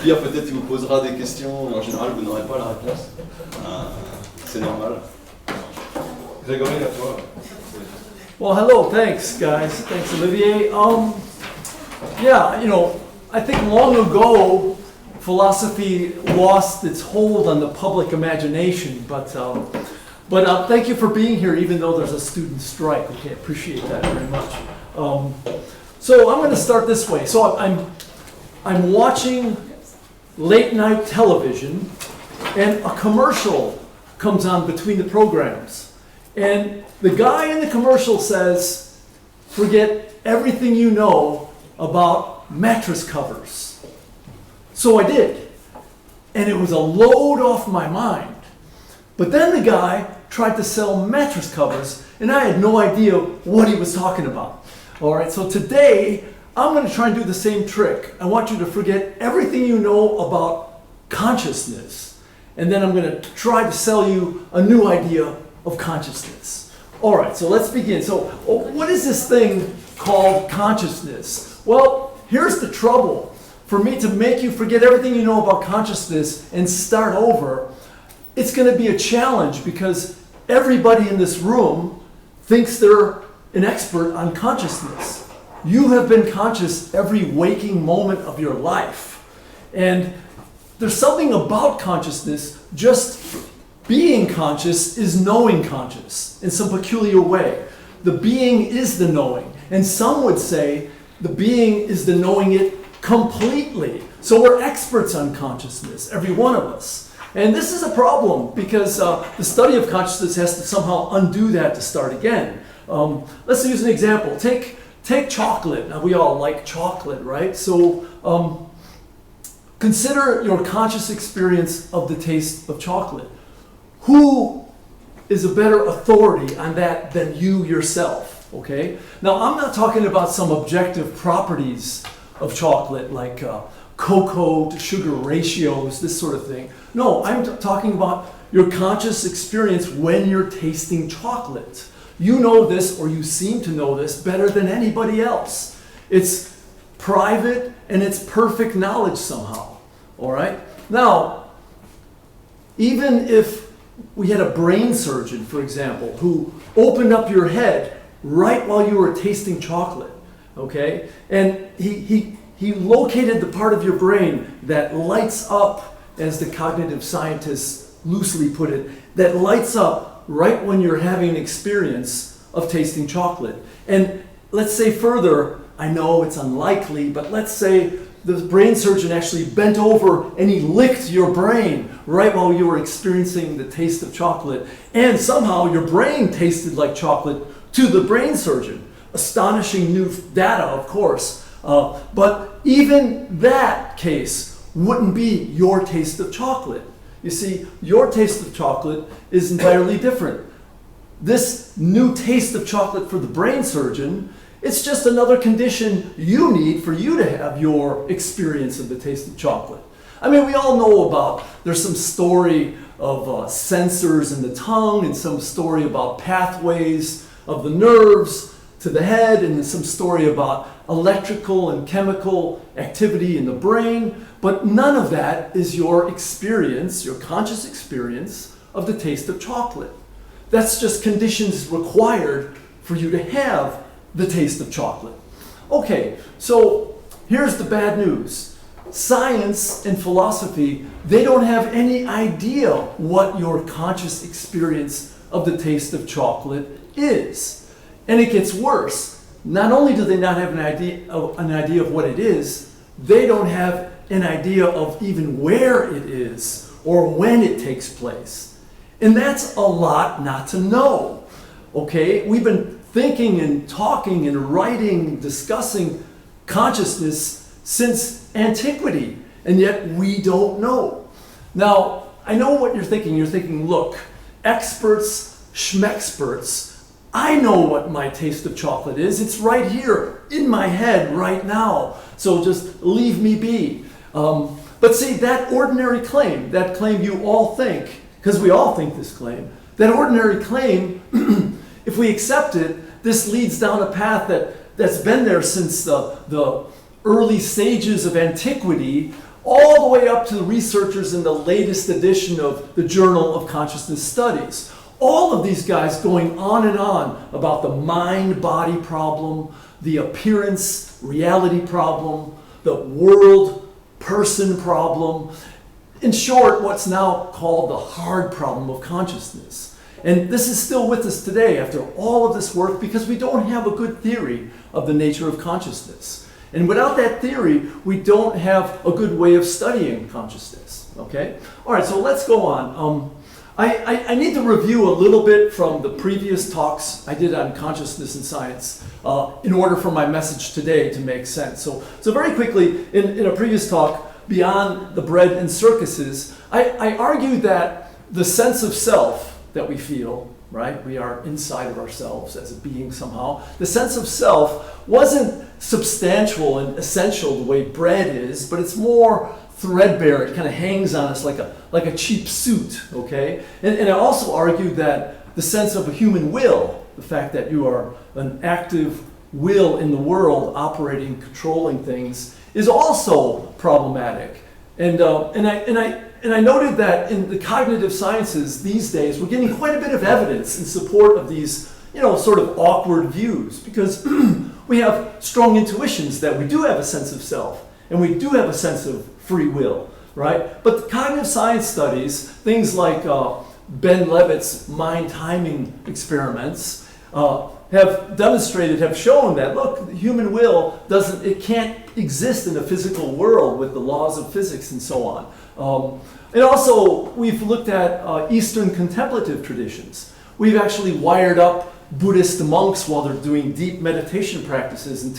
pire, peut-être il vous posera des questions, en général vous n'aurez pas la réponse. C'est normal. Gregory, à toi. Well, hello, thanks guys. Thanks, Olivier. Yeah, you know, I think long ago philosophy lost its hold on the public imagination, but thank you for being here, even though there's a student strike. Okay, appreciate that very much. So I'm going to start this way. So I'm watching late night television, and a commercial comes on between the programs, and the guy in the commercial says, "Forget everything you know about mattress covers." So I did, and it was a load off my mind. But then the guy tried to sell mattress covers, and I had no idea what he was talking about. All right, so today I'm going to try and do the same trick. I want you to forget everything you know about consciousness, and then I'm going to try to sell you a new idea of consciousness. All right, so let's begin. So what is this thing called consciousness? Well, here's the trouble. For me to make you forget everything you know about consciousness and start over, it's going to be a challenge because everybody in this room thinks they're an expert on consciousness. You have been conscious every waking moment of your life. And there's something about consciousness. Just being conscious is knowing conscious in some peculiar way. The being is the knowing. And some would say the being is the knowing it completely. So we're experts on consciousness, every one of us. And this is a problem because the study of consciousness has to somehow undo that to start again. Let's use an example. Take chocolate. Now we all like chocolate, right? So consider your conscious experience of the taste of chocolate. Who is a better authority on that than you yourself? Okay. Now I'm not talking about some objective properties of chocolate like cocoa to sugar ratios, this sort of thing. No, I'm talking about your conscious experience when you're tasting chocolate. You know this, or you seem to know this, better than anybody else. It's private and it's perfect knowledge somehow. All right? Now, even if we had a brain surgeon, for example, who opened up your head right while you were tasting chocolate, okay? And he located the part of your brain that lights up, as the cognitive scientists loosely put it, that lights up right when you're having an experience of tasting chocolate. And let's say further, I know it's unlikely, but let's say the brain surgeon actually bent over and he licked your brain right while you were experiencing the taste of chocolate. And somehow your brain tasted like chocolate to the brain surgeon. Astonishing new data, of course. But even that case wouldn't be your taste of chocolate. You see, your taste of chocolate is entirely different. This new taste of chocolate for the brain surgeon, it's just another condition you need for you to have your experience of the taste of chocolate. I mean, we all know about, there's some story of sensors in the tongue and some story about pathways of the nerves to the head and some story about electrical and chemical activity in the brain, but none of that is your experience, your conscious experience of the taste of chocolate. That's just conditions required for you to have the taste of chocolate. Okay, so here's the bad news. Science and philosophy, they don't have any idea what your conscious experience of the taste of chocolate is. And it gets worse. Not only do they not have an idea of what it is, they don't have an idea of even where it is or when it takes place. And that's a lot not to know. Okay, we've been thinking and talking and writing, discussing consciousness since antiquity, and yet we don't know. Now, I know what you're thinking. You're thinking, look, experts, schmexperts, I know what my taste of chocolate is. It's right here in my head right now. So just leave me be. But see, that ordinary claim, that claim you all think, because we all think this claim, that ordinary claim, if we accept it, this leads down a path that's been there since the early stages of antiquity, all the way up to the researchers in the latest edition of the Journal of Consciousness Studies. All of these guys going on and on about the mind-body problem, the appearance-reality problem, the world-person problem. In short, what's now called the hard problem of consciousness. And this is still with us today after all of this work because we don't have a good theory of the nature of consciousness. And without that theory, we don't have a good way of studying consciousness. Okay? All right, so let's go on. I need to review a little bit from the previous talks I did on consciousness and science in order for my message today to make sense. So very quickly, in a previous talk, Beyond the Bread and Circuses, I argued that the sense of self that we feel, right? We are inside of ourselves as a being somehow. The sense of self wasn't substantial and essential the way bread is, but it's more threadbare. It kind of hangs on us like a cheap suit, okay? And I also argued that the sense of a human will, the fact that you are an active will in the world operating, controlling things, is also problematic. And I noted that in the cognitive sciences these days, we're getting quite a bit of evidence in support of these, sort of awkward views, because we have strong intuitions that we do have a sense of self, and we do have a sense of free will, right? But the cognitive science studies, things like Ben Levitt's mind timing experiments, have shown that, look, the human will can't exist in a physical world with the laws of physics and so on. And also, we've looked at Eastern contemplative traditions. We've actually wired up Buddhist monks while they're doing deep meditation practices and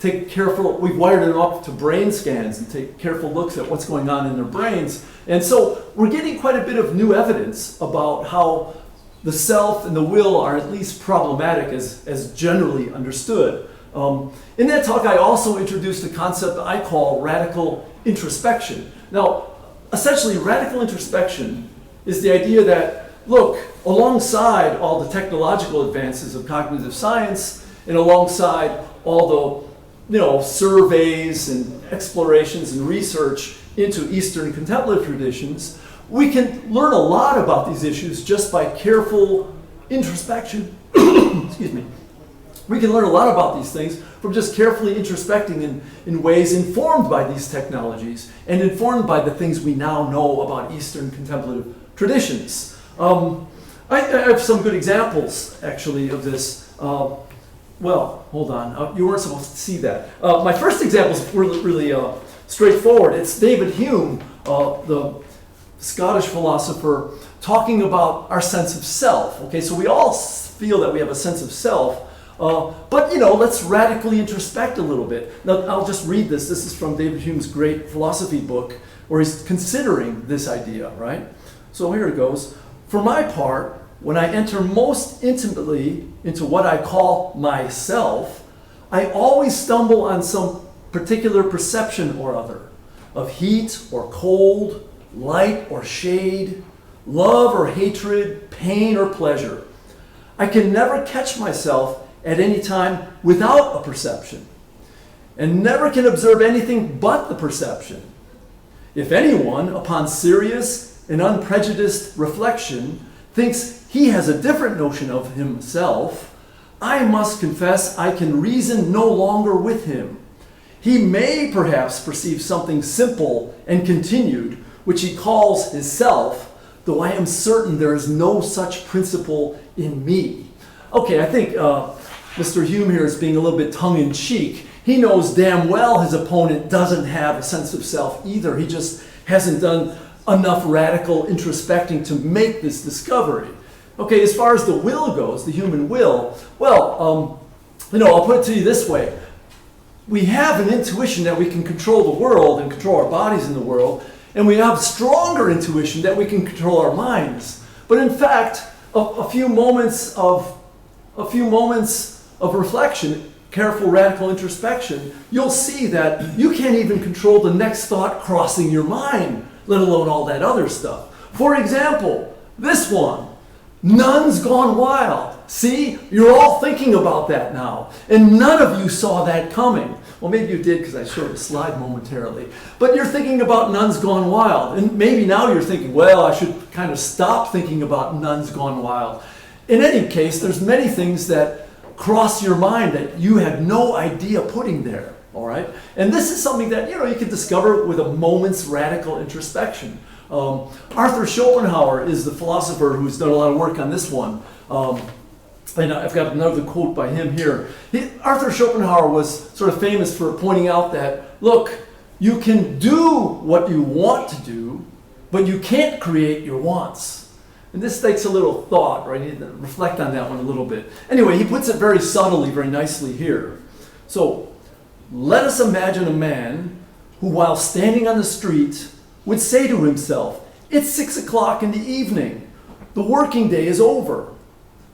we've wired them up to brain scans and take careful looks at what's going on in their brains. And so we're getting quite a bit of new evidence about how the self and the will are at least problematic as generally understood. In that talk, I also introduced a concept I call radical introspection. Now, essentially, radical introspection is the idea that, look, alongside all the technological advances of cognitive science and alongside all the surveys and explorations and research into Eastern contemplative traditions, we can learn a lot about these issues just by careful introspection. Excuse me. We can learn a lot about these things from just carefully introspecting in ways informed by these technologies and informed by the things we now know about Eastern contemplative traditions. I have some good examples, actually, of this. Well, hold on. You weren't supposed to see that. My first example is really straightforward. It's David Hume, the Scottish philosopher, talking about our sense of self. Okay, so we all feel that we have a sense of self, but let's radically introspect a little bit. Now, I'll just read this. This is from David Hume's great philosophy book, where he's considering this idea, right? So here it goes. For my part, when I enter most intimately into what I call myself, I always stumble on some particular perception or other of heat or cold, light or shade, love or hatred, pain or pleasure. I can never catch myself at any time without a perception, and never can observe anything but the perception. If anyone, upon serious and unprejudiced reflection, thinks he has a different notion of himself, I must confess I can reason no longer with him. He may perhaps perceive something simple and continued, which he calls his self, though I am certain there is no such principle in me. Okay, I think Mr. Hume here is being a little bit tongue-in-cheek. He knows damn well his opponent doesn't have a sense of self either. He just hasn't done enough radical introspecting to make this discovery. Okay, as far as the will goes, the human will, well, I'll put it to you this way. We have an intuition that we can control the world and control our bodies in the world, and we have stronger intuition that we can control our minds. But in fact, a few moments of reflection, careful radical introspection, you'll see that you can't even control the next thought crossing your mind, let alone all that other stuff. For example, this one, nuns gone wild. See, you're all thinking about that now, and none of you saw that coming. Well, maybe you did because I showed a slide momentarily. But you're thinking about Nuns Gone Wild. And maybe now you're thinking, well, I should kind of stop thinking about Nuns Gone Wild. In any case, there's many things that cross your mind that you had no idea putting there, all right? And this is something that, you can discover with a moment's radical introspection. Arthur Schopenhauer is the philosopher who's done a lot of work on this one. And I've got another quote by him here. Arthur Schopenhauer was sort of famous for pointing out that, look, you can do what you want to do, but you can't create your wants. And this takes a little thought, right? You need to reflect on that one a little bit. Anyway, he puts it very subtly, very nicely here. So, let us imagine a man who, while standing on the street, would say to himself, it's 6 o'clock in the evening. The working day is over.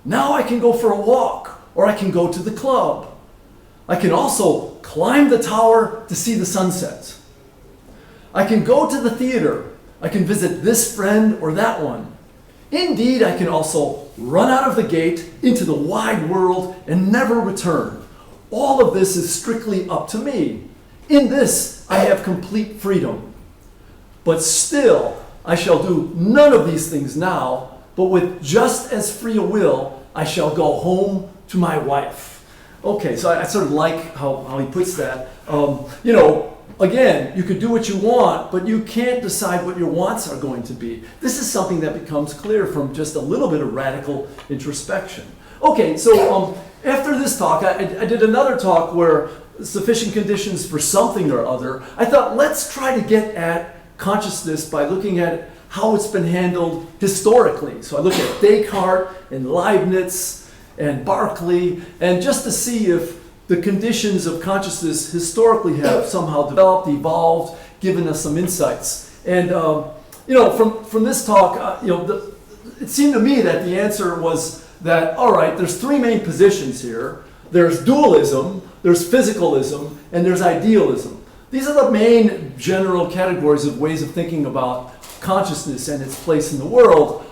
Now I can go for a walk, or I can go to the club. I can also climb the tower to see the sunset. I can go to the theater. I can visit this friend or that one. Indeed, I can also run out of the gate into the wide world and never return. All of this is strictly up to me. In this, I have complete freedom. But still, I shall do none of these things now, but with just as free a will, I shall go home to my wife. Okay, so I sort of like how he puts that. Again, you could do what you want, but you can't decide what your wants are going to be. This is something that becomes clear from just a little bit of radical introspection. Okay, so after this talk, I did another talk where sufficient conditions for something or other. I thought, let's try to get at consciousness by looking at how it's been handled historically. So I looked at Descartes and Leibniz and Berkeley, and just to see if the conditions of consciousness historically have somehow developed, evolved, given us some insights. And from this talk, it seemed to me that the answer was that, all right, there's three main positions here. There's dualism, there's physicalism, and there's idealism. These are the main general categories of ways of thinking about consciousness and its place in the world.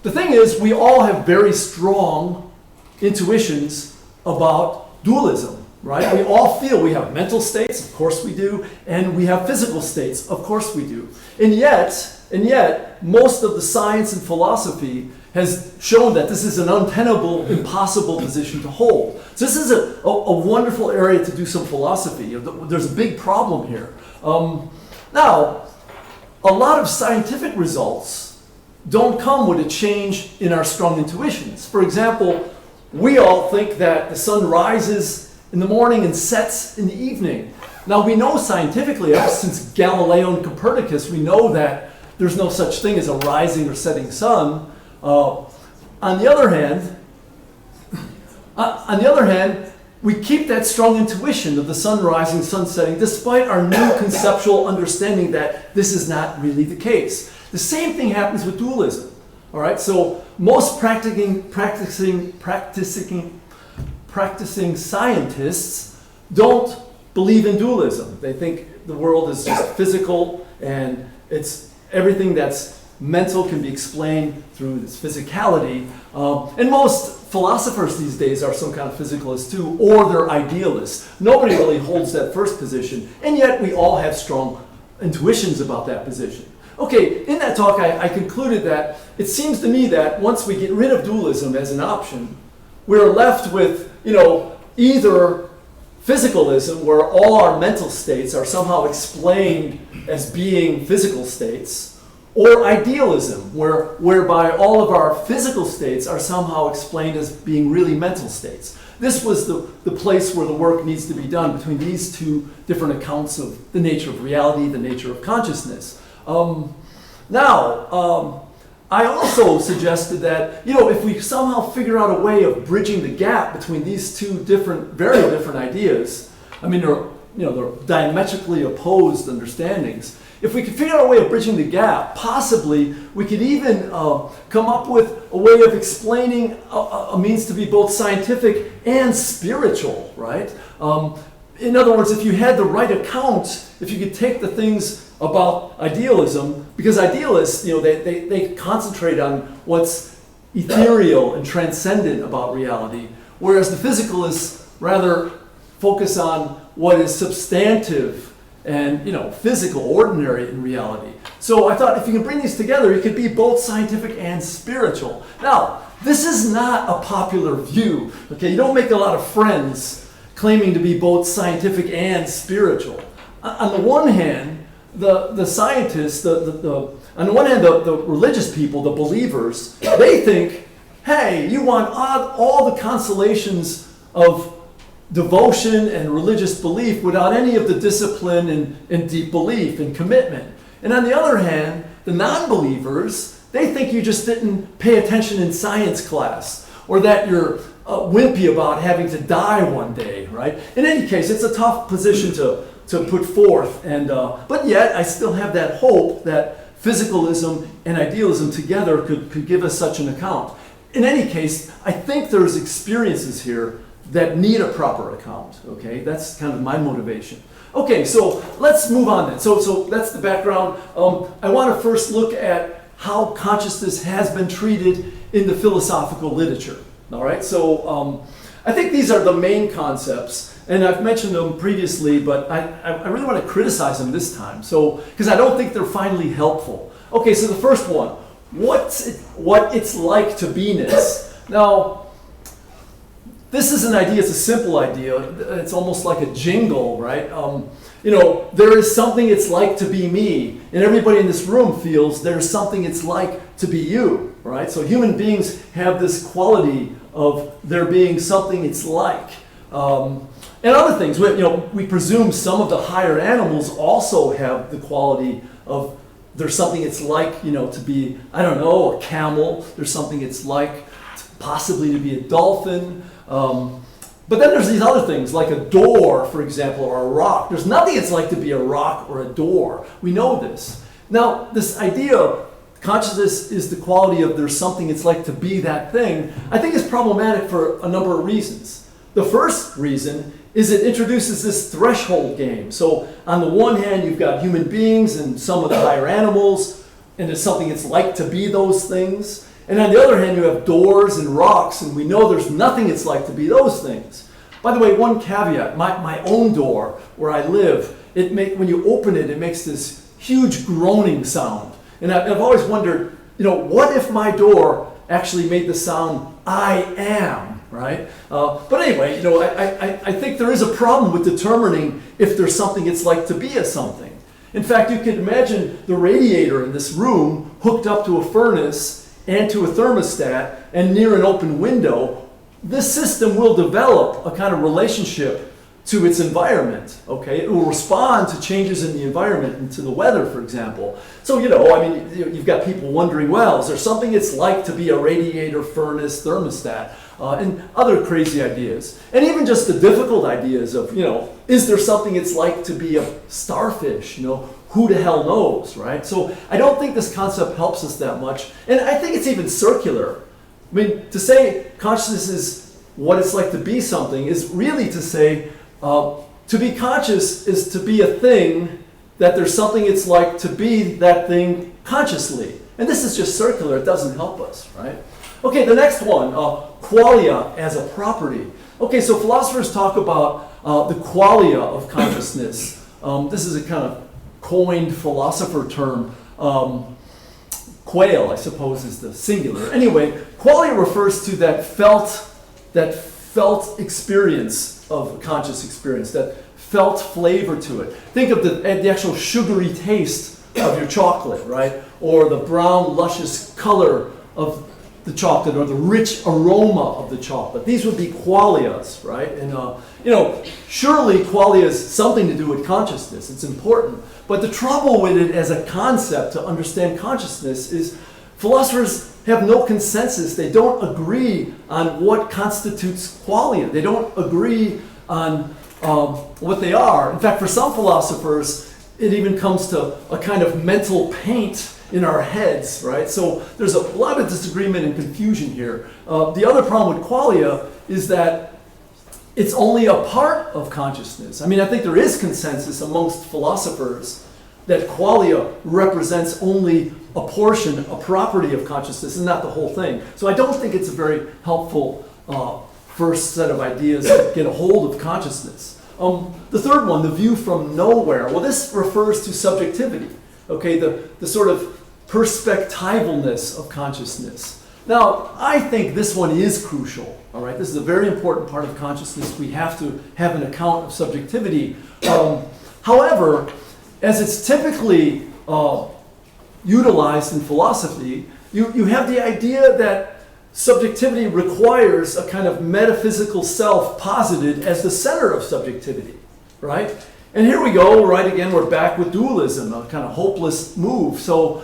The thing is, we all have very strong intuitions about dualism, right? We all feel we have mental states, of course we do, and we have physical states, of course we do. And yet, most of the science and philosophy has shown that this is an untenable, impossible position to hold. So this is a wonderful area to do some philosophy. There's a big problem here. Now, a lot of scientific results don't come with a change in our strong intuitions. For example, we all think that the sun rises in the morning and sets in the evening. Now, we know scientifically, ever since Galileo and Copernicus, we know that there's no such thing as a rising or setting sun. On the other hand, we keep that strong intuition of the sun rising, sun setting, despite our new conceptual understanding that this is not really the case. The same thing happens with dualism. All right, so most practicing scientists don't believe in dualism. They think the world is just physical, and it's everything that's mental can be explained through this physicality. And most philosophers these days are some kind of physicalists too, or they're idealists. Nobody really holds that first position, and yet we all have strong intuitions about that position. Okay, in that talk I concluded that it seems to me that once we get rid of dualism as an option, we're left with, either physicalism, where all our mental states are somehow explained as being physical states, or idealism, whereby all of our physical states are somehow explained as being really mental states. This was the place where the work needs to be done between these two different accounts of the nature of reality, the nature of consciousness. I also suggested that, if we somehow figure out a way of bridging the gap between these two very different ideas, they're diametrically opposed understandings. If we could figure out a way of bridging the gap, possibly we could even come up with a way of explaining a means to be both scientific and spiritual, right? In other words, if you had the right account, if you could take the things about idealism, because idealists, they concentrate on what's ethereal and transcendent about reality, whereas the physicalists rather focus on what is substantive and, you know, physical, ordinary in reality. So I thought if you can bring these together, it could be both scientific and spiritual. Now, this is not a popular view. Okay, you don't make a lot of friends claiming to be both scientific and spiritual. On the one hand, the scientists, on the one hand, the religious people, the believers, they think, hey, you want all the consolations of devotion and religious belief without any of the discipline and deep belief and commitment. And on the other hand, the non-believers, they think you just didn't pay attention in science class, or that you're wimpy about having to die one day, right? In any case, it's a tough position to put forth, but yet I still have that hope that physicalism and idealism together could give us such an account. In any case, I think there's experiences here that need a proper account, okay? That's kind of my motivation. Okay, so let's move on then. So that's the background. I want to first look at how consciousness has been treated in the philosophical literature, all right? So I think these are the main concepts, and I've mentioned them previously, but I really want to criticize them this time, because I don't think they're finally helpful. Okay, so the first one, what it's like to be-ness. Now, this is an idea, it's a simple idea, it's almost like a jingle, right? You know, there is something it's like to be me, and everybody in this room feels there's something it's like to be you, right? So human beings have this quality of there being something it's like. And other things, we presume some of the higher animals also have the quality of there's something it's like, to be, I don't know, a camel. There's something it's like possibly to be a dolphin. But then there's these other things, like a door, for example, or a rock. There's nothing it's like to be a rock or a door. We know this. Now, this idea of consciousness is the quality of there's something it's like to be that thing, I think is problematic for a number of reasons. The first reason is it introduces this threshold game. So on the one hand, you've got human beings and some of the higher animals, and there's something it's like to be those things. And on the other hand, you have doors and rocks, and we know there's nothing it's like to be those things. By the way, one caveat, my own door where I live, when you open it, it makes this huge groaning sound. And I've always wondered, what if my door actually made the sound, I am, right? But anyway, I think there is a problem with determining if there's something it's like to be a something. In fact, you could imagine the radiator in this room hooked up to a furnace and to a thermostat and near an open window. This system will develop a kind of relationship to its environment, okay? It will respond to changes in the environment and to the weather, for example. So, you've got people wondering, well, is there something it's like to be a radiator, furnace, thermostat, and other crazy ideas. And even just the difficult ideas of, is there something it's like to be a starfish, who the hell knows, right? So I don't think this concept helps us that much. And I think it's even circular. I mean, to say consciousness is what it's like to be something is really to say to be conscious is to be a thing, that there's something it's like to be that thing consciously. And this is just circular. It doesn't help us, right? Okay, the next one, qualia as a property. Okay, so philosophers talk about the qualia of consciousness. This is a kind of coined philosopher term. Quale, I suppose, is the singular. Anyway, qualia refers to that felt experience of conscious experience, that felt flavor to it. Think of the actual sugary taste of your chocolate, right? Or the brown, luscious color of the chocolate, or the rich aroma of the chocolate. These would be qualias, right? And surely qualia is something to do with consciousness. It's important. But the trouble with it as a concept to understand consciousness is philosophers have no consensus. They don't agree on what constitutes qualia. They don't agree on what they are. In fact, for some philosophers, it even comes to a kind of mental paint in our heads, right? So there's a lot of disagreement and confusion here. The other problem with qualia is that it's only a part of consciousness. I mean, I think there is consensus amongst philosophers that qualia represents only a portion, a property of consciousness, and not the whole thing. So I don't think it's a very helpful first set of ideas to get a hold of consciousness. The third one, the view from nowhere. Well, this refers to subjectivity, okay, the sort of perspectivalness of consciousness. Now, I think this one is crucial, all right? This is a very important part of consciousness. We have to have an account of subjectivity. However, as it's typically utilized in philosophy, you have the idea that subjectivity requires a kind of metaphysical self posited as the center of subjectivity, right? And here we go, right again, we're back with dualism, a kind of hopeless move. So,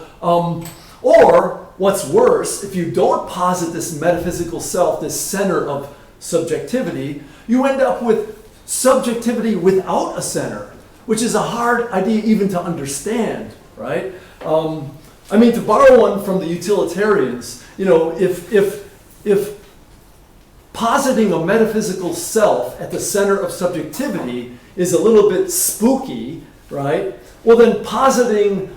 or what's worse, if you don't posit this metaphysical self, this center of subjectivity, you end up with subjectivity without a center, which is a hard idea even to understand, right? I mean, to borrow one from the utilitarians, you know, if positing a metaphysical self at the center of subjectivity is a little bit spooky, right? Well, then positing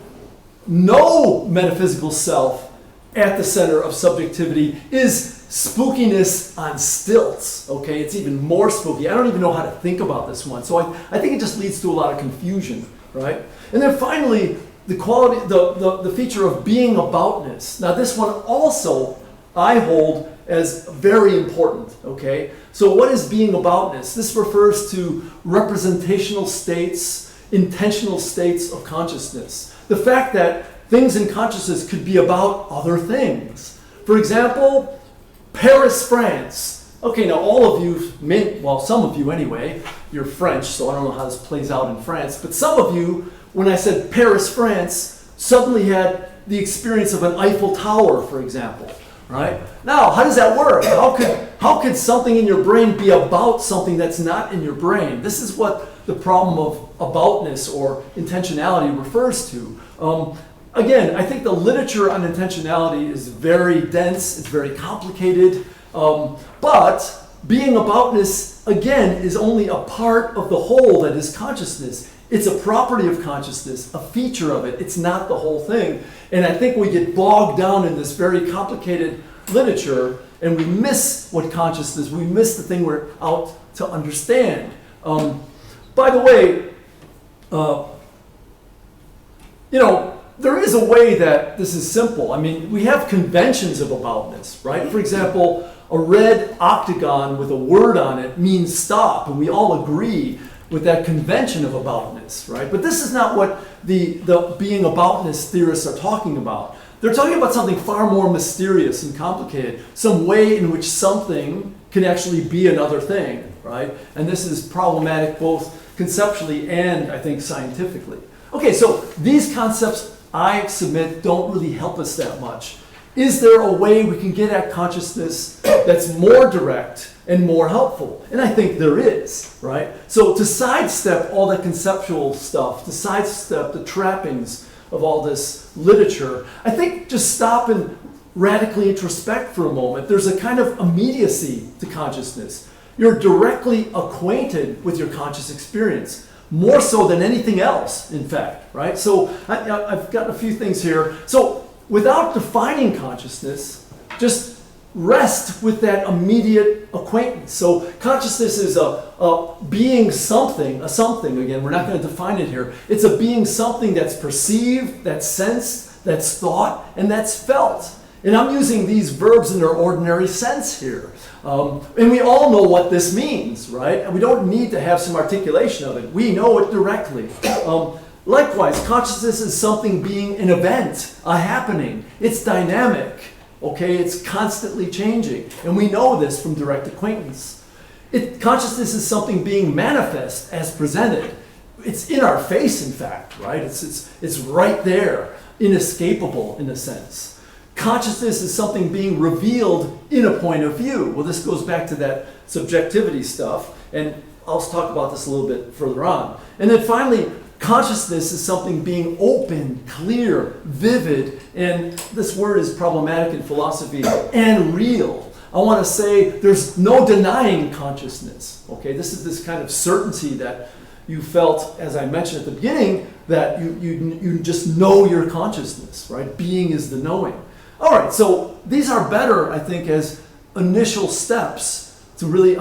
no metaphysical self at the center of subjectivity is spookiness on stilts, okay? It's even more spooky. I don't even know how to think about this one. So I think it just leads to a lot of confusion, right? And then finally, the quality, the feature of being aboutness. Now this one also I hold as very important, okay? So what is being aboutness? This refers to representational states, intentional states of consciousness. The fact that things in consciousness could be about other things. For example, Paris, France. Okay, now all of you, well, some of you anyway, you're French, so I don't know how this plays out in France, but some of you, when I said Paris, France, suddenly had the experience of an Eiffel Tower, for example, right? Now, how does that work? How could something in your brain be about something that's not in your brain? This is what the problem of aboutness or intentionality refers to. Again, I think the literature on intentionality is very dense, it's very complicated, but being aboutness, again, is only a part of the whole that is consciousness. It's a property of consciousness, a feature of it. It's not the whole thing. And I think we get bogged down in this very complicated literature and we miss what consciousness, we miss the thing we're out to understand. By the way, you know, there is a way that this is simple. I mean, we have conventions of aboutness, right? For example, a red octagon with a word on it means stop, and we all agree with that convention of aboutness, right? But this is not what the being aboutness theorists are talking about. They're talking about something far more mysterious and complicated, some way in which something can actually be another thing, right? And this is problematic both conceptually and, I think, scientifically. Okay, so these concepts, I submit, don't really help us that much. Is there a way we can get at consciousness that's more direct and more helpful? And I think there is, right? So to sidestep all that conceptual stuff, to sidestep the trappings of all this literature, I think just stop and radically introspect for a moment. There's a kind of immediacy to consciousness. You're directly acquainted with your conscious experience, more so than anything else, in fact, right? So I've got a few things here. So without defining consciousness, just rest with that immediate acquaintance. So consciousness is a being something, a something, again, we're not going to define it here. It's a being something that's perceived, that's sensed, that's thought, and that's felt. And I'm using these verbs in their ordinary sense here. And we all know what this means, right? And we don't need to have some articulation of it. We know it directly. Likewise, consciousness is something being an event, a happening. It's dynamic, okay? It's constantly changing. And we know this from direct acquaintance. Consciousness is something being manifest as presented. It's in our face, in fact, right? It's right there, inescapable in a sense. Consciousness is something being revealed in a point of view. Well, this goes back to that subjectivity stuff, and I'll talk about this a little bit further on. And then finally, consciousness is something being open, clear, vivid, and this word is problematic in philosophy, and real. I want to say there's no denying consciousness, okay? This is this kind of certainty that you felt, as I mentioned at the beginning, that you just know your consciousness, right? Being is the knowing. All right, so these are better, I think, as initial steps to really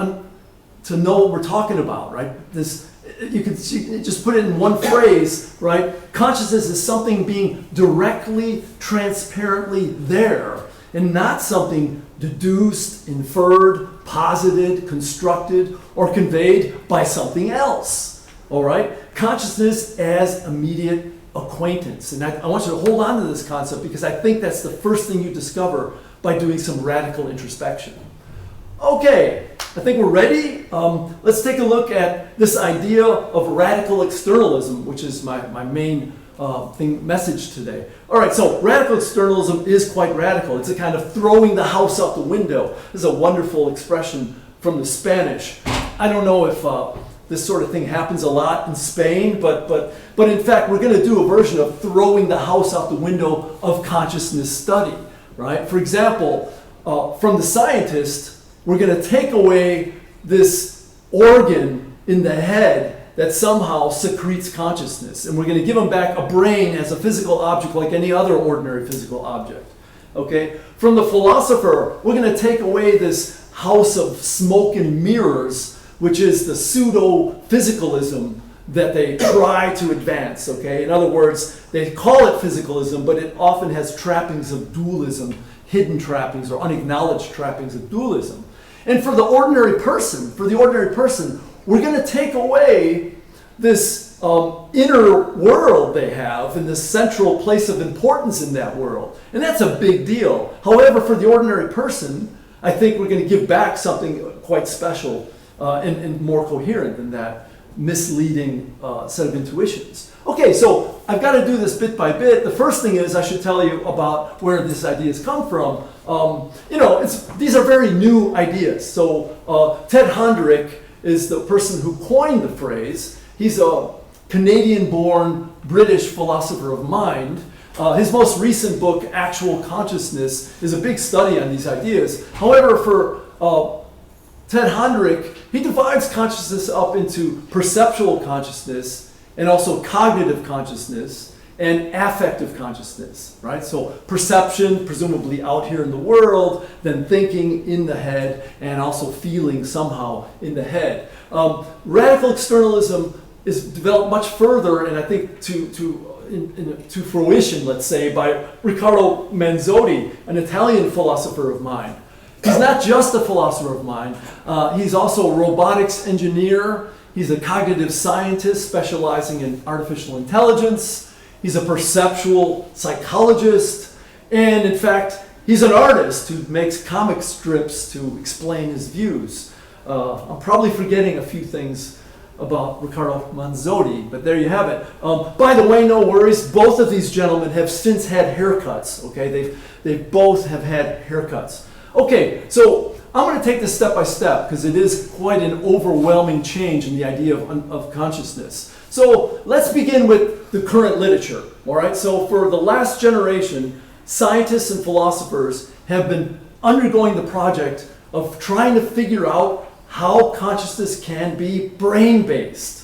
to know what we're talking about, right? You can just put it in one phrase, right? Consciousness is something being directly, transparently there, and not something deduced, inferred, posited, constructed, or conveyed by something else. All right? Consciousness as immediate acquaintance. And I want you to hold on to this concept because I think that's the first thing you discover by doing some radical introspection. Okay, I think we're ready. Let's take a look at this idea of radical externalism, which is my main message today. All right, so radical externalism is quite radical. It's a kind of throwing the house out the window. This is a wonderful expression from the Spanish. I don't know if this sort of thing happens a lot in Spain, but in fact, we're going to do a version of throwing the house out the window of consciousness study, right? For example, from the scientist, we're going to take away this organ in the head that somehow secretes consciousness. And we're going to give them back a brain as a physical object like any other ordinary physical object. Okay? From the philosopher, we're going to take away this house of smoke and mirrors, which is the pseudo-physicalism that they try to advance. Okay? In other words, they call it physicalism, but it often has trappings of dualism, hidden trappings or unacknowledged trappings of dualism. And for the ordinary person, we're going to take away this inner world they have and this central place of importance in that world. And that's a big deal. However, for the ordinary person, I think we're going to give back something quite special and more coherent than that misleading set of intuitions. Okay, so I've got to do this bit by bit. The first thing is I should tell you about where these ideas come from. These are very new ideas. So Ted Hondrick is the person who coined the phrase. He's a Canadian-born British philosopher of mind. His most recent book, Actual Consciousness, is a big study on these ideas. However, for Ted Hondrick, he divides consciousness up into perceptual consciousness and also cognitive consciousness and affective consciousness, right? So perception, presumably out here in the world, then thinking in the head, and also feeling somehow in the head. Radical externalism is developed much further, and I think to fruition, let's say, by Riccardo Manzotti, an Italian philosopher of mind. He's not just a philosopher of mind. He's also a robotics engineer. He's a cognitive scientist specializing in artificial intelligence. He's a perceptual psychologist. And in fact, he's an artist who makes comic strips to explain his views. I'm probably forgetting a few things about Riccardo Manzotti, but there you have it. By the way, no worries. Both of these gentlemen have since had haircuts. Okay, they both have had haircuts. Okay, so I'm going to take this step by step because it is quite an overwhelming change in the idea of consciousness. So let's begin with the current literature. All right. So for the last generation, scientists and philosophers have been undergoing the project of trying to figure out how consciousness can be brain-based.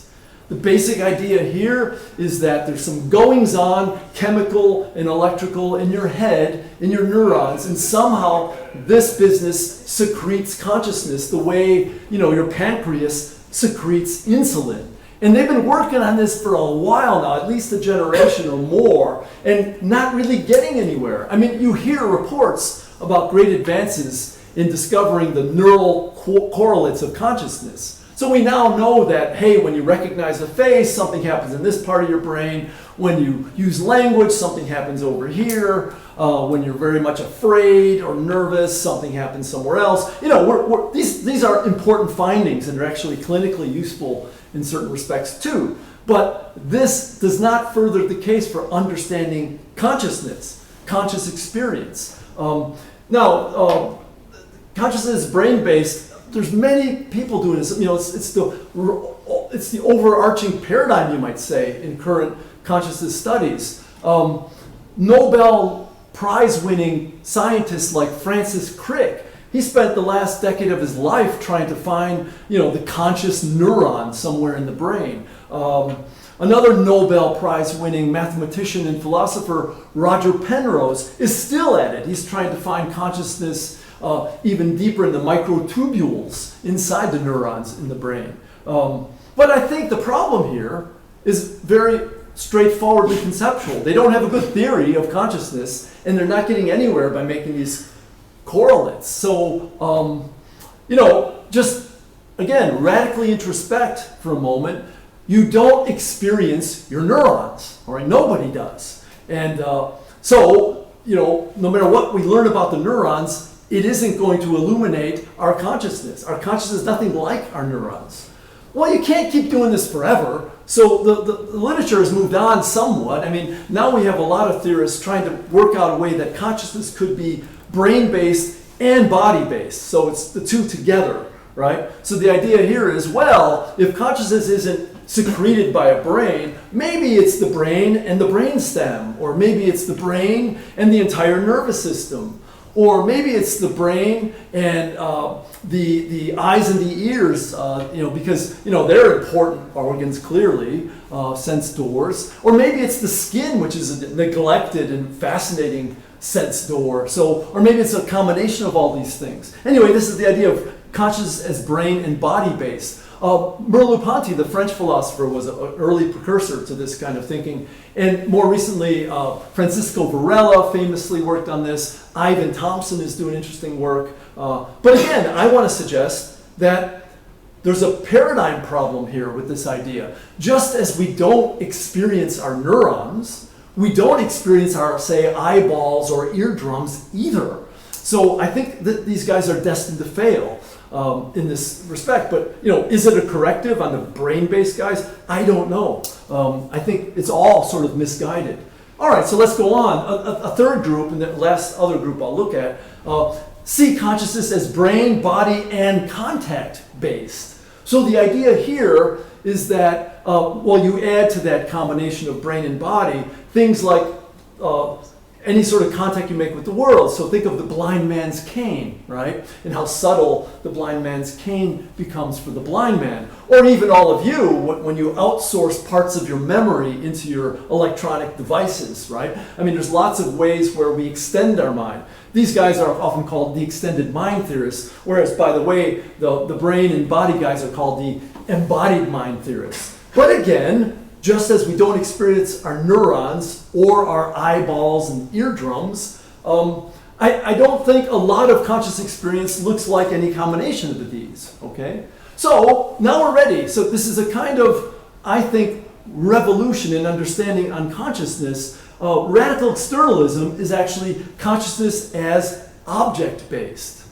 The basic idea here is that there's some goings-on, chemical and electrical, in your head, in your neurons, and somehow this business secretes consciousness the way, your pancreas secretes insulin. And they've been working on this for a while now, at least a generation or more, and not really getting anywhere. I mean, you hear reports about great advances in discovering the neural correlates of consciousness. So we now know that, hey, when you recognize a face, something happens in this part of your brain. When you use language, something happens over here. When you're very much afraid or nervous, something happens somewhere else. These are important findings, and they're actually clinically useful in certain respects too. But this does not further the case for understanding consciousness, conscious experience. Consciousness is brain-based. There's many people doing this. It's the overarching paradigm, you might say, in current consciousness studies. Nobel Prize-winning scientists like Francis Crick, he spent the last decade of his life trying to find, the conscious neuron somewhere in the brain. Another Nobel Prize-winning mathematician and philosopher, Roger Penrose, is still at it. He's trying to find consciousness even deeper in the microtubules inside the neurons in the brain. But I think the problem here is very straightforwardly conceptual. They don't have a good theory of consciousness, and they're not getting anywhere by making these correlates. So, just again, radically introspect for a moment. You don't experience your neurons, all right? Nobody does. And so, no matter what we learn about the neurons, it isn't going to illuminate our consciousness. Our consciousness is nothing like our neurons. Well, you can't keep doing this forever. So the literature has moved on somewhat. I mean, now we have a lot of theorists trying to work out a way that consciousness could be brain-based and body-based. So it's the two together, right? So the idea here is, well, if consciousness isn't secreted by a brain, maybe it's the brain and the brainstem, or maybe it's the brain and the entire nervous system, or maybe it's the brain and the eyes and the ears, because they're important organs clearly, sense doors, or maybe it's the skin, which is a neglected and fascinating sense door. So, or maybe it's a combination of all these things. Anyway, this is the idea of consciousness as brain and body based. Merleau-Ponty, the French philosopher, was an early precursor to this kind of thinking. And more recently, Francisco Varela famously worked on this. Ivan Thompson is doing interesting work. But again, I want to suggest that there's a paradigm problem here with this idea. Just as we don't experience our neurons, we don't experience our, say, eyeballs or eardrums either. So I think that these guys are destined to fail in this respect. But is it a corrective on the brain-based guys? I don't know. I think it's all sort of misguided. All right, so let's go on. A third group, and the last other group I'll look at, see consciousness as brain, body, and contact-based. So the idea here is that, you add to that combination of brain and body things like any sort of contact you make with the world. So think of the blind man's cane, right? And how subtle the blind man's cane becomes for the blind man. Or even all of you, when you outsource parts of your memory into your electronic devices, right? I mean, there's lots of ways where we extend our mind. These guys are often called the extended mind theorists, whereas, by the way, the brain and body guys are called the embodied mind theorists. But again, just as we don't experience our neurons or our eyeballs and eardrums, I don't think a lot of conscious experience looks like any combination of these, okay? So now we're ready. So this is a kind of, I think, revolution in understanding unconsciousness. Radical externalism is actually consciousness as object-based,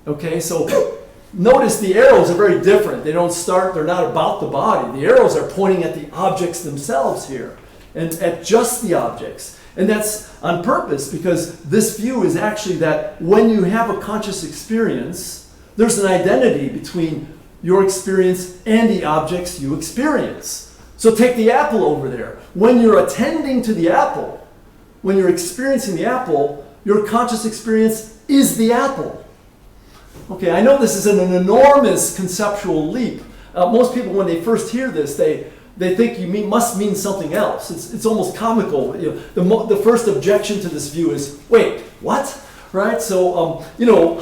okay? So notice the arrows are very different. They're not about the body. The arrows are pointing at the objects themselves here, and at just the objects. And that's on purpose, because this view is actually that when you have a conscious experience, there's an identity between your experience and the objects you experience. So take the apple over there. When you're attending to the apple, when you're experiencing the apple, your conscious experience is the apple. Okay, I know this is an enormous conceptual leap. Most people, when they first hear this, they think you must mean something else. It's almost comical. The first objection to this view is, wait, what? Right? So,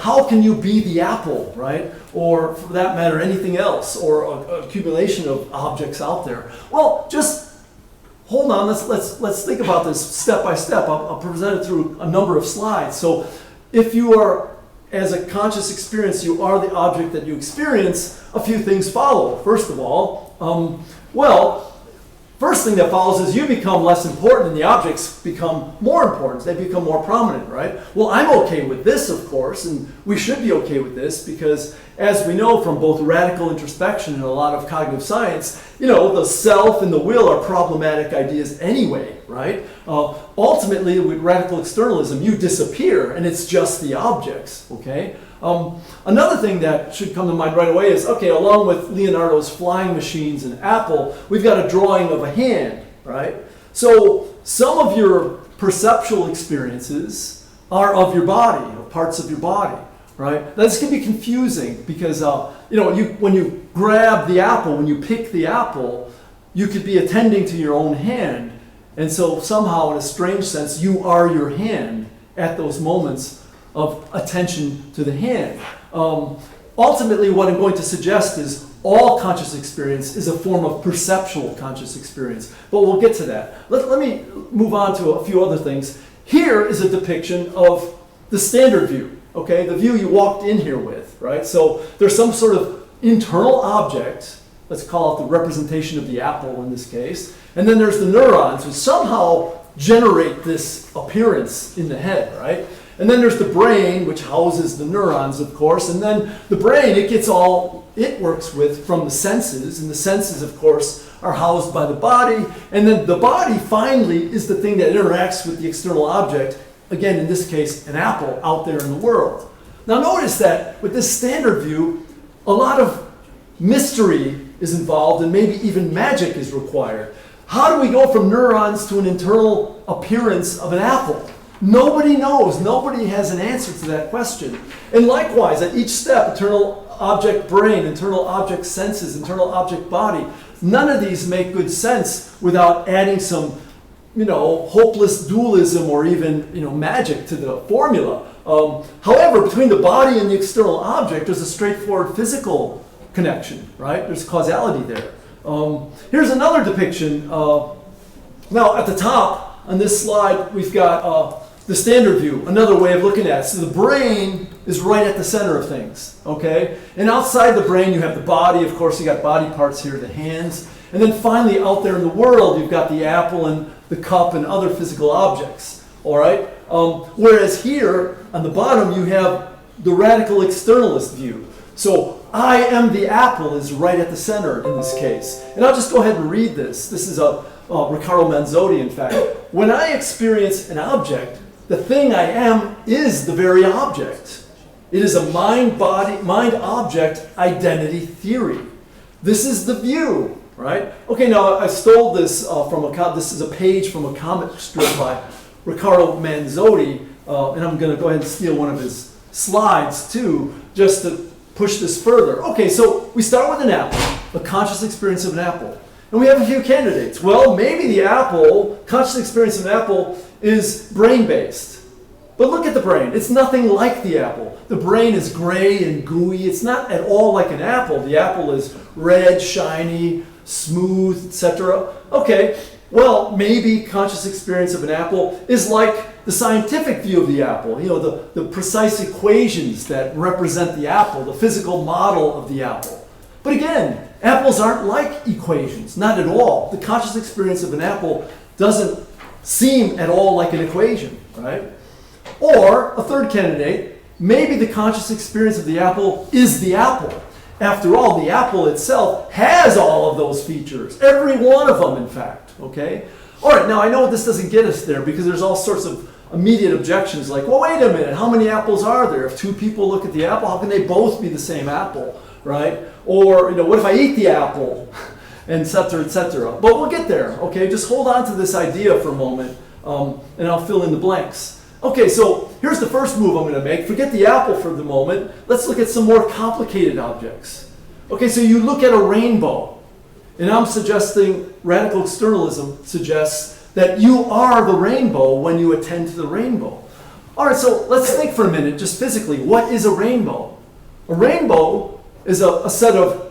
how can you be the apple, right? Or, for that matter, anything else, or an accumulation of objects out there? Well, just hold on. Let's think about this step by step. I'll present it through a number of slides. So, if you are, as a conscious experience, you are the object that you experience, a few things follow. First of all, first thing that follows is you become less important and the objects become more important. They become more prominent, right? Well, I'm okay with this, of course, and we should be okay with this because, as we know from both radical introspection and a lot of cognitive science, the self and the will are problematic ideas anyway, right? Ultimately, with radical externalism, you disappear and it's just the objects, okay? Another thing that should come to mind right away is, okay, along with Leonardo's flying machines and Apple, we've got a drawing of a hand, right? So some of your perceptual experiences are of your body, or parts of your body, right? Now, this can be confusing because, when you grab the apple, when you pick the apple, you could be attending to your own hand. And so somehow, in a strange sense, you are your hand at those moments of attention to the hand. Ultimately, what I'm going to suggest is all conscious experience is a form of perceptual conscious experience. But we'll get to that. Let me move on to a few other things. Here is a depiction of the standard view, okay? The view you walked in here with, right? So there's some sort of internal object, let's call it the representation of the apple in this case, and then there's the neurons which somehow generate this appearance in the head, right? And then there's the brain, which houses the neurons, of course, and then the brain, it gets all it works with from the senses, and the senses, of course, are housed by the body, and then the body finally is the thing that interacts with the external object, again, in this case, an apple out there in the world. Now notice that with this standard view, a lot of mystery is involved, and maybe even magic is required. How do we go from neurons to an internal appearance of an apple? Nobody knows. Nobody has an answer to that question. And likewise, at each step, internal object brain, internal object senses, internal object body, none of these make good sense without adding some, hopeless dualism or even, magic to the formula. However, between the body and the external object, there's a straightforward physical connection, right? There's causality there. Here's another depiction. Now, at the top on this slide, we've got the standard view, another way of looking at it. So the brain is right at the center of things, okay? And outside the brain, you have the body. Of course, you got body parts here, the hands. And then finally, out there in the world, you've got the apple and the cup and other physical objects, all right? Whereas here, on the bottom, you have the radical externalist view. So I am the apple is right at the center in this case. And I'll just go ahead and read this. This is Riccardo Manzotti, in fact. When I experience an object, the thing I am is the very object. It is a mind-object identity theory. This is the view, right? Okay, now I stole this this is a page from a comic strip by Riccardo Manzotti, and I'm going to go ahead and steal one of his slides too, just to push this further. Okay, so we start with an apple, a conscious experience of an apple. And we have a few candidates. Well, maybe the apple, conscious experience of an apple, is brain-based. But look at the brain. It's nothing like the apple. The brain is gray and gooey. It's not at all like an apple. The apple is red, shiny, smooth, etc. Okay, well, maybe conscious experience of an apple is like the scientific view of the apple. The precise equations that represent the apple, the physical model of the apple. But again, apples aren't like equations, not at all. The conscious experience of an apple doesn't seem at all like an equation, right? Or a third candidate, maybe the conscious experience of the apple is the apple. After all, the apple itself has all of those features, every one of them, in fact, okay? All right, now I know this doesn't get us there because there's all sorts of immediate objections like, well, wait a minute, how many apples are there? If two people look at the apple, how can they both be the same apple, right? Or, what if I eat the apple? Et cetera, et cetera. But we'll get there, okay? Just hold on to this idea for a moment, and I'll fill in the blanks. Okay, so here's the first move I'm going to make. Forget the apple for the moment. Let's look at some more complicated objects. Okay, so you look at a rainbow, and I'm suggesting radical externalism suggests that you are the rainbow when you attend to the rainbow. All right, so let's think for a minute, just physically. What is a rainbow? A rainbow is a set of,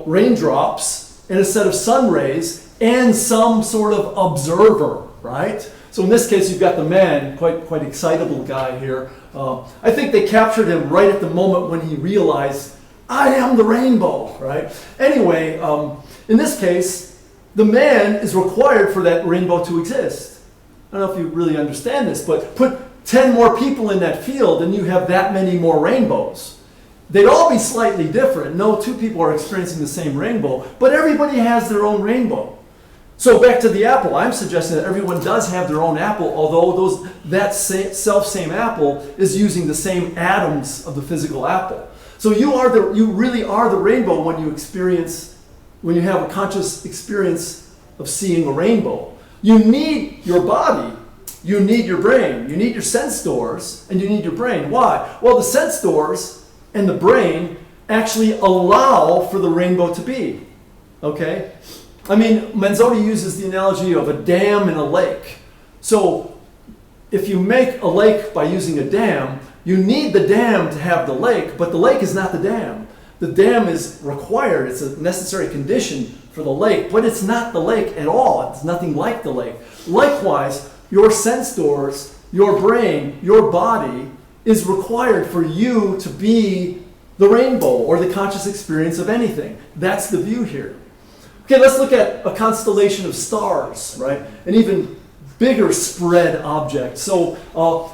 raindrops and a set of sun rays and some sort of observer, right? So in this case, you've got the man, quite excitable guy here. I think they captured him right at the moment when he realized, I am the rainbow, right? Anyway, in this case, the man is required for that rainbow to exist. I don't know if you really understand this, but put 10 more people in that field and you have that many more rainbows. They'd all be slightly different. No two people are experiencing the same rainbow, but everybody has their own rainbow. So back to the apple, I'm suggesting that everyone does have their own apple, although that self-same apple is using the same atoms of the physical apple. So you really are the rainbow when you have a conscious experience of seeing a rainbow. You need your body, you need your brain, you need your sense doors, and you need your brain. Why? Well, the sense doors and the brain actually allow for the rainbow to be, okay? I mean, Manzotti uses the analogy of a dam and a lake. So if you make a lake by using a dam, You need the dam to have the lake, but the lake is not the dam. The dam is required. It's a necessary condition for the lake, but it's not the lake at all. It's nothing like the lake. Likewise, your sense doors, your brain, your body is required for you to be the rainbow or the conscious experience of anything. That's the view here. Okay, let's look at a constellation of stars, right? An even bigger spread object. So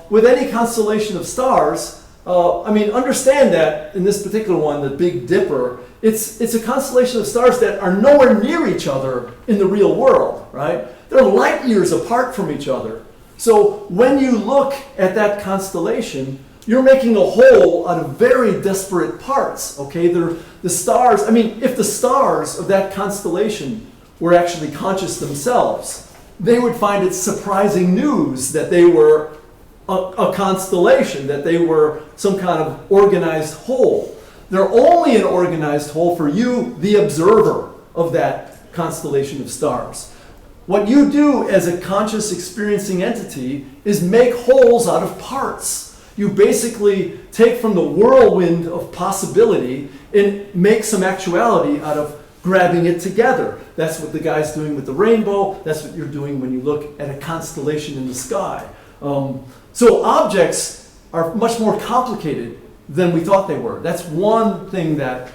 with any constellation of stars, understand that in this particular one, the Big Dipper, it's a constellation of stars that are nowhere near each other in the real world, right? They're light years apart from each other. So when you look at that constellation, you're making a whole out of very disparate parts, okay? The stars, if the stars of that constellation were actually conscious themselves, they would find it surprising news that they were a constellation, that they were some kind of organized whole. They're only an organized whole for you, the observer of that constellation of stars. What you do as a conscious experiencing entity is make wholes out of parts. You basically take from the whirlwind of possibility and make some actuality out of grabbing it together. That's what the guy's doing with the rainbow. That's what you're doing when you look at a constellation in the sky. So objects are much more complicated than we thought they were. That's one thing that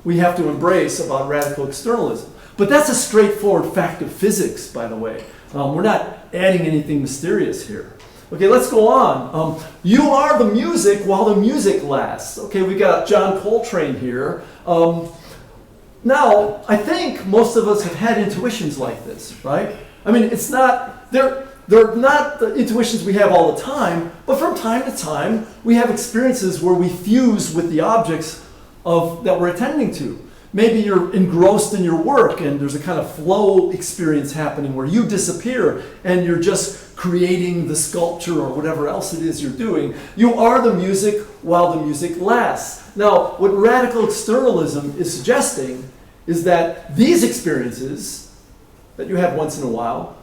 we have to embrace about radical externalism. But that's a straightforward fact of physics, by the way. We're not adding anything mysterious here. Okay, let's go on. You are the music while the music lasts. Okay, we got John Coltrane here. Now, I think most of us have had intuitions like this, right? It's not, they're not the intuitions we have all the time, but from time to time, we have experiences where we fuse with the objects that we're attending to. Maybe you're engrossed in your work and there's a kind of flow experience happening where you disappear and you're just creating the sculpture or whatever else it is you're doing. You are the music while the music lasts. Now, what radical externalism is suggesting is that these experiences that you have once in a while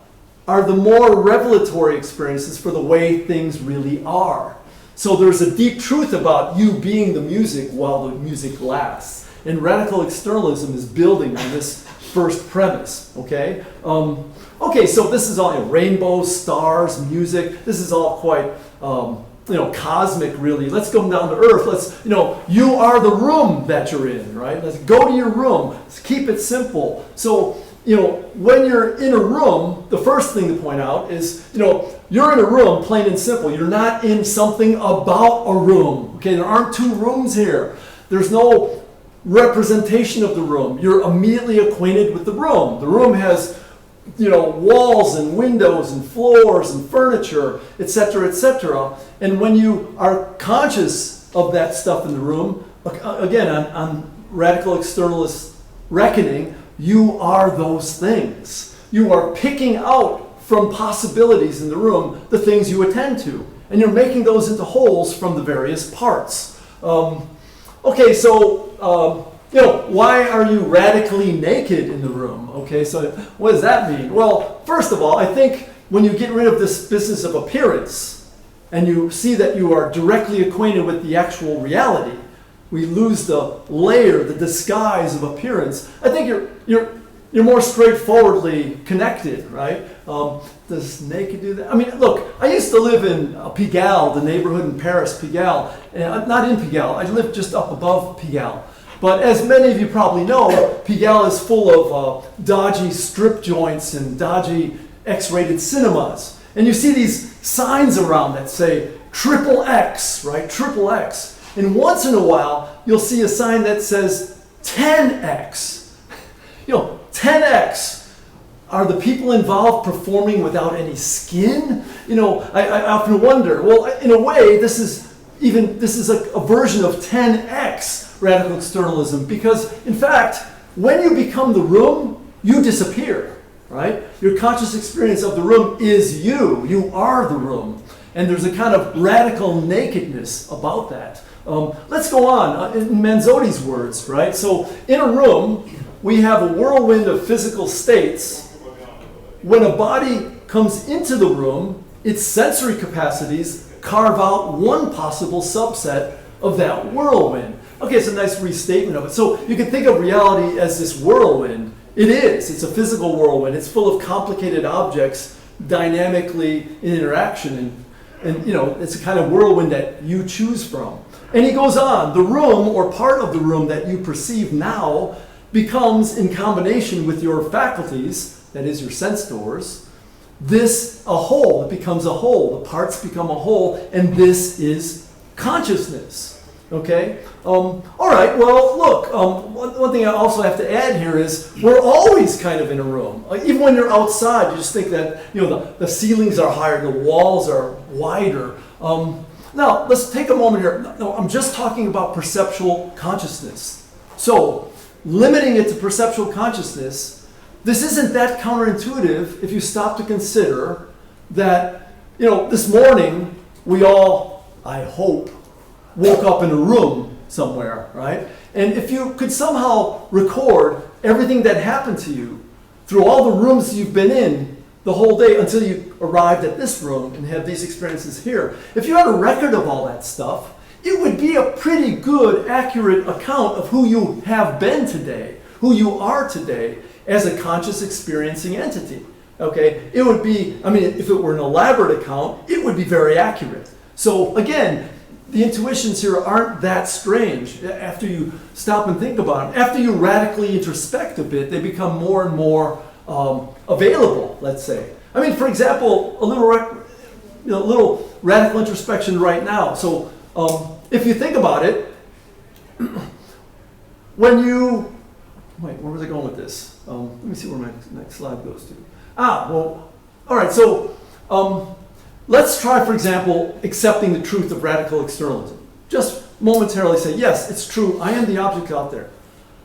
are the more revelatory experiences for the way things really are. So there's a deep truth about you being the music while the music lasts. And radical externalism is building on this first premise, okay? So this is all rainbows, stars, music. This is all quite, cosmic, really. Let's go down to earth. You are the room that you're in, right? Let's go to your room. Let's keep it simple. So, when you're in a room, the first thing to point out is, you're in a room, plain and simple. You're not in something about a room, okay? There aren't two rooms here. There's no representation of the room. You're immediately acquainted with the room. The room has, walls and windows and floors and furniture, etc., etc. And when you are conscious of that stuff in the room, again, on radical externalist reckoning, you are those things. You are picking out from possibilities in the room the things you attend to. And you're making those into wholes from the various parts. Why are you radically naked in the room? Okay, so what does that mean? Well, first of all, I think when you get rid of this business of appearance and you see that you are directly acquainted with the actual reality, we lose the layer, the disguise of appearance. I think you're more straightforwardly connected, right? Does naked do that? Look, I used to live in Pigalle, the neighborhood in Paris, Pigalle. Not in Pigalle, I lived just up above Pigalle. But as many of you probably know, Pigalle is full of dodgy strip joints and dodgy X-rated cinemas. And you see these signs around that say XXX, right? XXX. And once in a while, you'll see a sign that says 10X. 10X. Are the people involved performing without any skin? I often wonder, well, in a way, this is a version of 10X radical externalism, because in fact, when you become the room, you disappear, right? Your conscious experience of the room is you. You are the room. And there's a kind of radical nakedness about that. Let's go on. In Manzotti's words, right? So in a room, we have a whirlwind of physical states. When a body comes into the room, its sensory capacities carve out one possible subset of that whirlwind. Okay, it's a nice restatement of it. So you can think of reality as this whirlwind. It is. It's a physical whirlwind. It's full of complicated objects dynamically in interaction. And it's a kind of whirlwind that you choose from. And he goes on, the room or part of the room that you perceive now becomes, in combination with your faculties, that is your sense doors, this a whole. It becomes a whole. The parts become a whole, and this is consciousness. Okay? All right, well, look, one thing I also have to add here is we're always kind of in a room. Even when you're outside, you just think that, the ceilings are higher, the walls are wider. Now, let's take a moment here. No, I'm just talking about perceptual consciousness. So, limiting it to perceptual consciousness, this isn't that counterintuitive if you stop to consider that, this morning we all, I hope, woke up in a room somewhere, right? And if you could somehow record everything that happened to you through all the rooms you've been in the whole day until you arrived at this room and had these experiences here, if you had a record of all that stuff, it would be a pretty good, accurate account of who you have been today, who you are today as a conscious experiencing entity. Okay? It would be, if it were an elaborate account, it would be very accurate. So again, the intuitions here aren't that strange after you stop and think about them. After you radically introspect a bit, they become more and more available, let's say. For example, a little radical introspection right now. So if you think about it, where was I going with this? Let me see where my next slide goes to. All right, so let's try, for example, accepting the truth of radical externalism. Just momentarily say, yes, it's true, I am the object out there.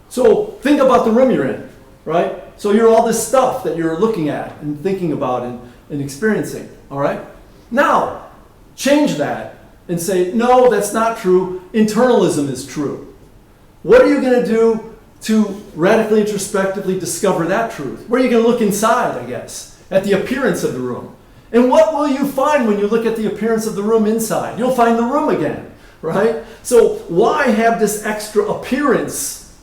So think about the room you're in, right? So you're all this stuff that you're looking at and thinking about and experiencing, all right? Now, change that and say, no, that's not true, internalism is true. What are you going to do to radically introspectively discover that truth? Where are you going to look inside, I guess, at the appearance of the room? And what will you find when you look at the appearance of the room inside? You'll find the room again, right? So why have this extra appearance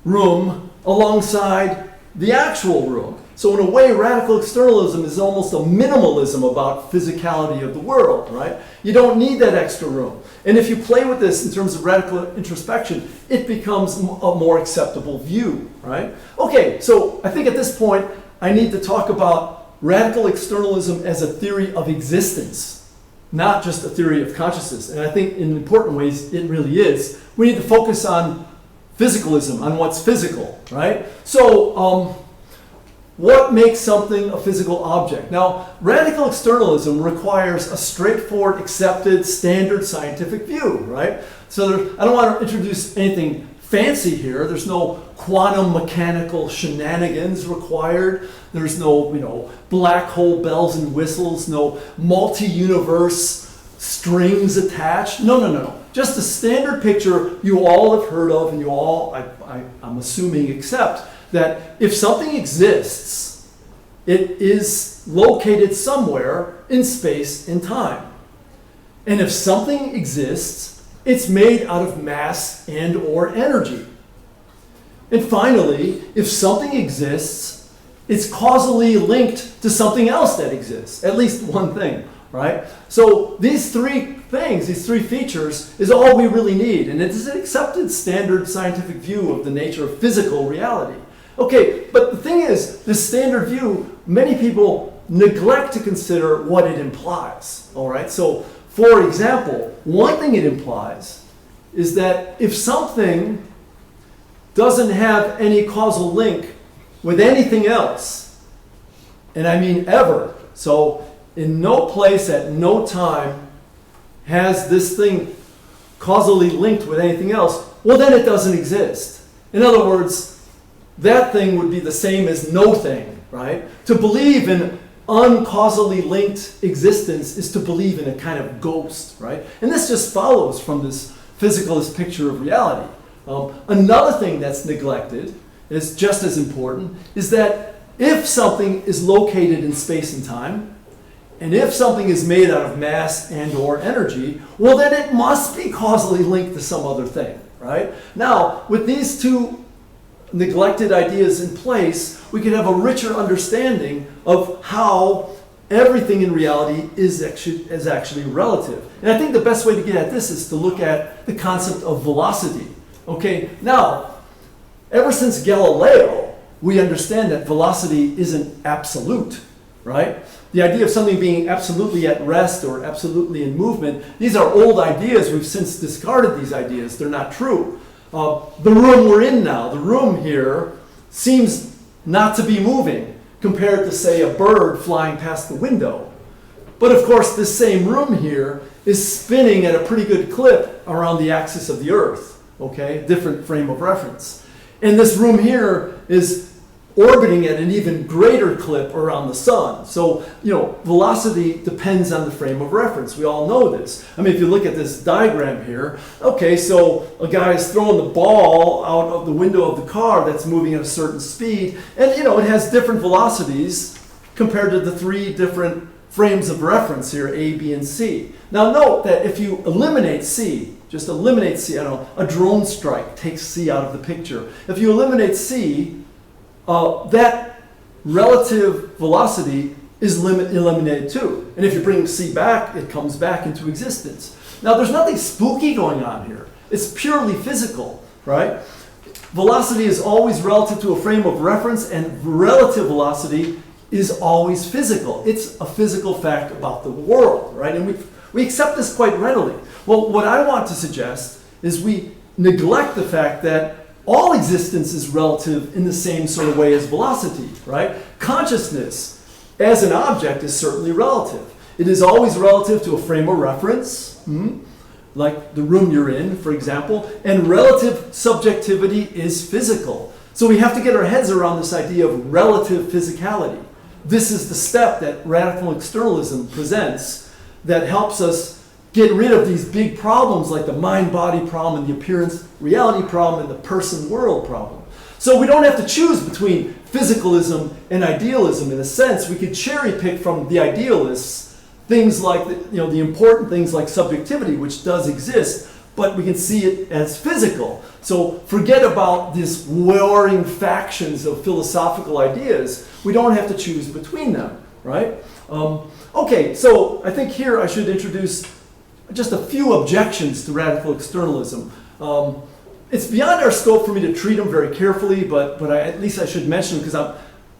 room alongside the actual room? So in a way, radical externalism is almost a minimalism about physicality of the world, right? You don't need that extra room. And if you play with this in terms of radical introspection, it becomes a more acceptable view, right? Okay, so I think at this point, I need to talk about radical externalism as a theory of existence, not just a theory of consciousness. And I think in important ways it really is. We need to focus on physicalism, on what's physical, right? So what makes something a physical object? Now, radical externalism requires a straightforward, accepted, standard scientific view, right? So I don't want to introduce anything fancy here. There's no quantum mechanical shenanigans required. There's no, black hole bells and whistles, no multi-universe strings attached. No. Just a standard picture you all have heard of and you all, I'm assuming, accept that if something exists, it is located somewhere in space and time. And if something exists, it's made out of mass and or energy. And finally, if something exists, it's causally linked to something else that exists, at least one thing, right? So these three things, these three features, is all we really need. And it is an accepted standard scientific view of the nature of physical reality. Okay, but the thing is, this standard view, many people neglect to consider what it implies, all right? So, for example, one thing it implies is that if something doesn't have any causal link with anything else, and I mean ever, so in no place at no time has this thing causally linked with anything else, well then it doesn't exist. In other words, that thing would be the same as no thing, right? To believe in uncausally linked existence is to believe in a kind of ghost, right? And this just follows from this physicalist picture of reality. Another thing that's neglected, is just as important, is that if something is located in space and time, And if something is made out of mass and or energy, well then it must be causally linked to some other thing, right? Now, with these two neglected ideas in place, we can have a richer understanding of how everything in reality is actually relative. And I think the best way to get at this is to look at the concept of velocity. Okay, now, ever since Galileo, we understand that velocity isn't absolute, right? The idea of something being absolutely at rest or absolutely in movement, these are old ideas. We've since discarded these ideas. They're not true. The room we're in now, the room here, seems not to be moving compared to, say, a bird flying past the window. But of course, this same room here is spinning at a pretty good clip around the axis of the Earth, okay? Different frame of reference. And this room here is orbiting at an even greater clip around the sun. So, velocity depends on the frame of reference. We all know this. I mean, if you look at this diagram here, okay, so a guy is throwing the ball out of the window of the car that's moving at a certain speed, and, it has different velocities compared to the three different frames of reference here, A, B, and C. Now, note that if you eliminate C, just eliminate C, a drone strike takes C out of the picture. If you eliminate C, that relative velocity is eliminated too. And if you bring C back, it comes back into existence. Now, there's nothing spooky going on here. It's purely physical, right? Velocity is always relative to a frame of reference, and relative velocity is always physical. It's a physical fact about the world, right? And we accept this quite readily. Well, what I want to suggest is we neglect the fact that all existence is relative in the same sort of way as velocity, right? Consciousness as an object is certainly relative. It is always relative to a frame of reference, like the room you're in, for example, and relative subjectivity is physical. So we have to get our heads around this idea of relative physicality. This is the step that radical externalism presents that helps us get rid of these big problems like the mind-body problem and the appearance-reality problem and the person-world problem. So we don't have to choose between physicalism and idealism in a sense. We could cherry-pick from the idealists things like, the important things like subjectivity, which does exist, but we can see it as physical. So forget about these warring factions of philosophical ideas. We don't have to choose between them, right? Okay, so I think here I should introduce just a few objections to radical externalism. It's beyond our scope for me to treat them very carefully, but at least I should mention them because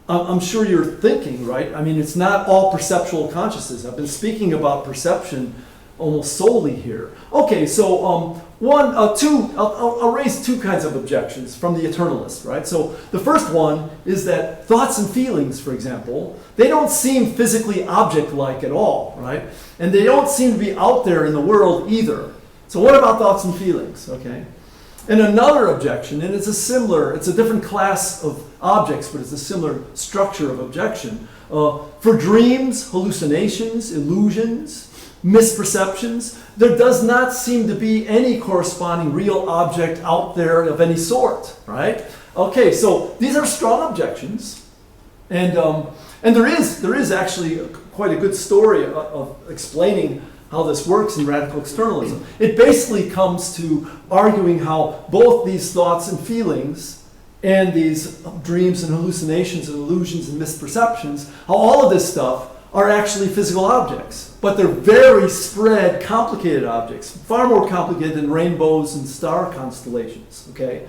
I'm sure you're thinking, right? I mean, it's not all perceptual consciousness. I've been speaking about perception almost solely here. Okay, so I'll raise two kinds of objections from the eternalists, right? So the first one is that thoughts and feelings, for example, they don't seem physically object-like at all, right? And they don't seem to be out there in the world either. So what about thoughts and feelings, okay? And another objection, and it's a different class of objects, but it's a similar structure of objection. For dreams, hallucinations, illusions, misperceptions, there does not seem to be any corresponding real object out there of any sort, right? Okay, so these are strong objections, and there is actually quite a good story of explaining how this works in radical externalism. It basically comes to arguing how both these thoughts and feelings and these dreams and hallucinations and illusions and misperceptions, how all of this stuff are actually physical objects, but they're very spread, complicated objects, far more complicated than rainbows and star constellations, okay?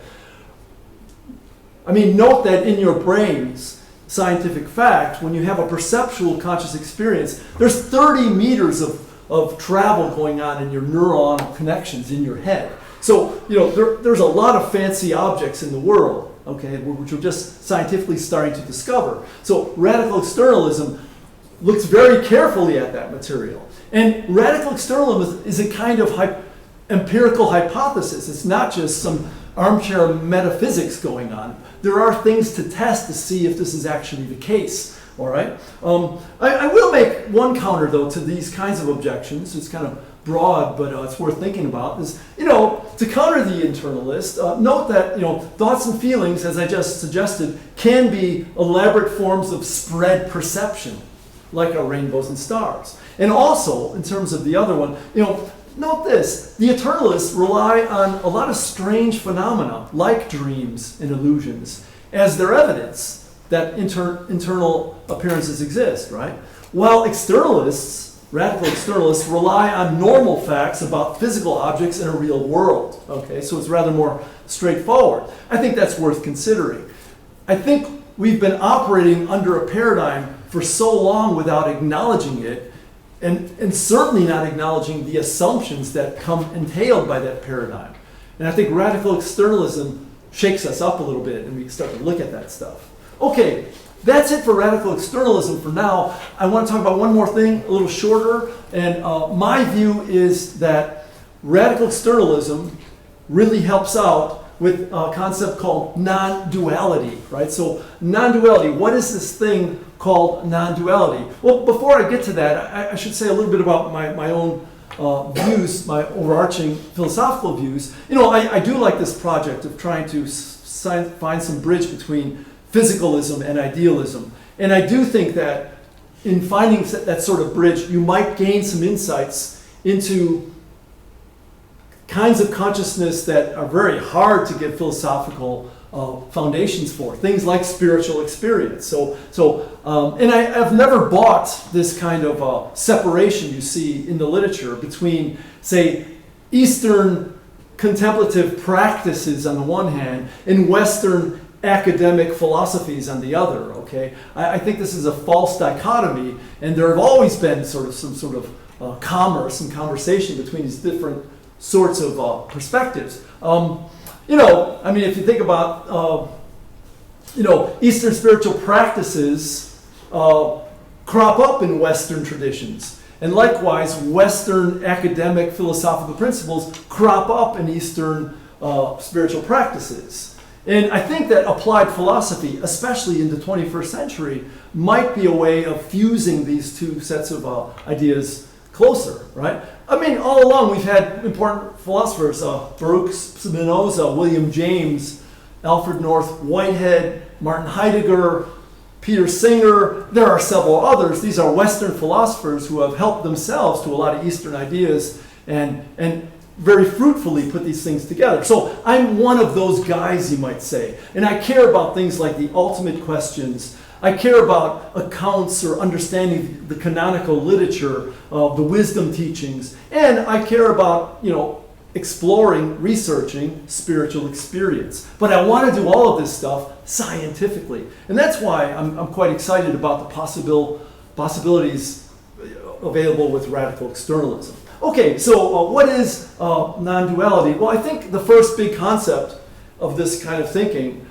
I mean, note that in your brains, scientific fact, when you have a perceptual conscious experience, there's 30 meters of travel going on in your neuronal connections in your head. So, there's a lot of fancy objects in the world, okay, which we're just scientifically starting to discover. So radical externalism looks very carefully at that material. And radical externalism is a kind of empirical hypothesis. It's not just some armchair metaphysics going on. There are things to test to see if this is actually the case, all right? I will make one counter, though, to these kinds of objections. It's kind of broad, but it's worth thinking about, is, to counter the internalist, note that, thoughts and feelings, as I just suggested, can be elaborate forms of spread perception. like our rainbows and stars. And also, in terms of the other one, note this, the eternalists rely on a lot of strange phenomena, like dreams and illusions, as their evidence that internal appearances exist, right? While externalists, radical externalists, rely on normal facts about physical objects in a real world, okay? So it's rather more straightforward. I think that's worth considering. I think we've been operating under a paradigm for so long without acknowledging it, and certainly not acknowledging the assumptions that come entailed by that paradigm. And I think radical externalism shakes us up a little bit, and we start to look at that stuff. Okay, that's it for radical externalism for now. I want to talk about one more thing, a little shorter, and my view is that radical externalism really helps out with a concept called non-duality, right? So non-duality, what is this thing called non-duality? Well, before I get to that, I should say a little bit about my own views, my overarching philosophical views. I do like this project of trying to find some bridge between physicalism and idealism. And I do think that in finding that sort of bridge, you might gain some insights into kinds of consciousness that are very hard to get philosophical foundations for. Things like spiritual experience. And I've never bought this kind of separation you see in the literature between, say, Eastern contemplative practices on the one hand and Western academic philosophies on the other, okay? I think this is a false dichotomy, and there have always been some sort of commerce and conversation between these different sorts of perspectives. If you think about, Eastern spiritual practices crop up in Western traditions. And likewise, Western academic philosophical principles crop up in Eastern spiritual practices. And I think that applied philosophy, especially in the 21st century, might be a way of fusing these two sets of ideas closer, right? All along we've had important philosophers, Baruch Spinoza, William James, Alfred North Whitehead, Martin Heidegger, Peter Singer. There are several others. These are Western philosophers who have helped themselves to a lot of Eastern ideas and very fruitfully put these things together. So I'm one of those guys, you might say. And I care about things like the ultimate questions. I care about accounts or understanding the canonical literature, the wisdom teachings. And I care about, exploring, researching spiritual experience. But I want to do all of this stuff scientifically. And that's why I'm quite excited about the possibilities available with radical externalism. Okay, so what is non-duality? Well, I think the first big concept of this kind of thinking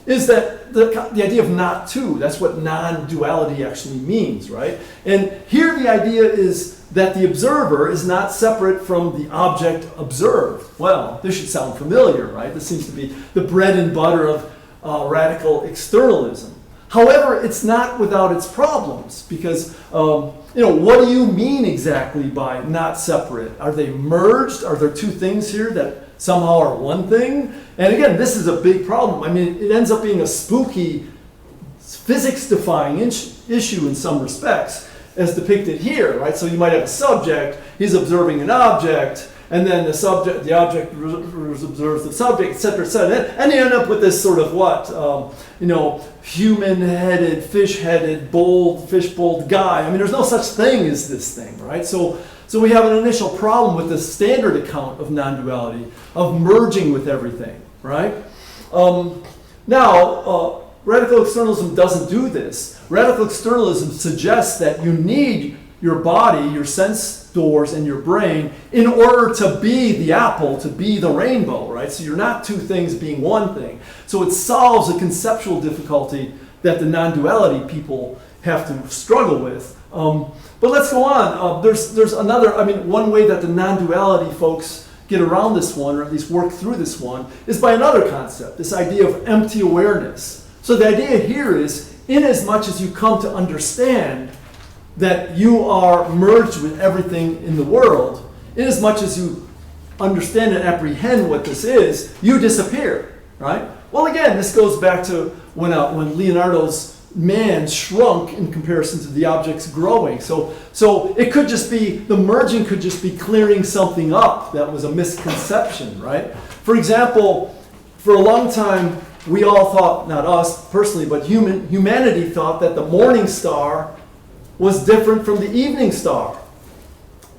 is that the idea of not two. That's what non-duality actually means, right? And here the idea is that the observer is not separate from the object observed. Well, this should sound familiar, right? This seems to be the bread and butter of radical externalism. However, it's not without its problems because, what do you mean exactly by not separate? Are they merged? Are there two things here that somehow are one thing? And again, this is a big problem. It ends up being a spooky, physics-defying issue in some respects, as depicted here, right? So you might have a subject, he's observing an object, and then the object observes the subject, etc., etc. And you end up with this sort of human-headed, fish-headed, fish-bowled guy. There's no such thing as this thing, right? So we have an initial problem with the standard account of non-duality, of merging with everything, right? Now, radical externalism doesn't do this. Radical externalism suggests that you need your body, your sense doors, and your brain in order to be the apple, to be the rainbow, right? So you're not two things being one thing. So it solves a conceptual difficulty that the non-duality people have to struggle with. But let's go on. There's another, one way that the non-duality folks get around this one, or at least work through this one, is by another concept, this idea of empty awareness. So the idea here is, in as much as you come to understand that you are merged with everything in the world, in as much as you understand and apprehend what this is, you disappear, right? Well, again, this goes back to when Leonardo's man shrunk in comparison to the objects growing. So it could just be, the merging could just be clearing something up that was a misconception, right? For example, for a long time, we all thought, not us personally, but humanity thought that the morning star was different from the evening star.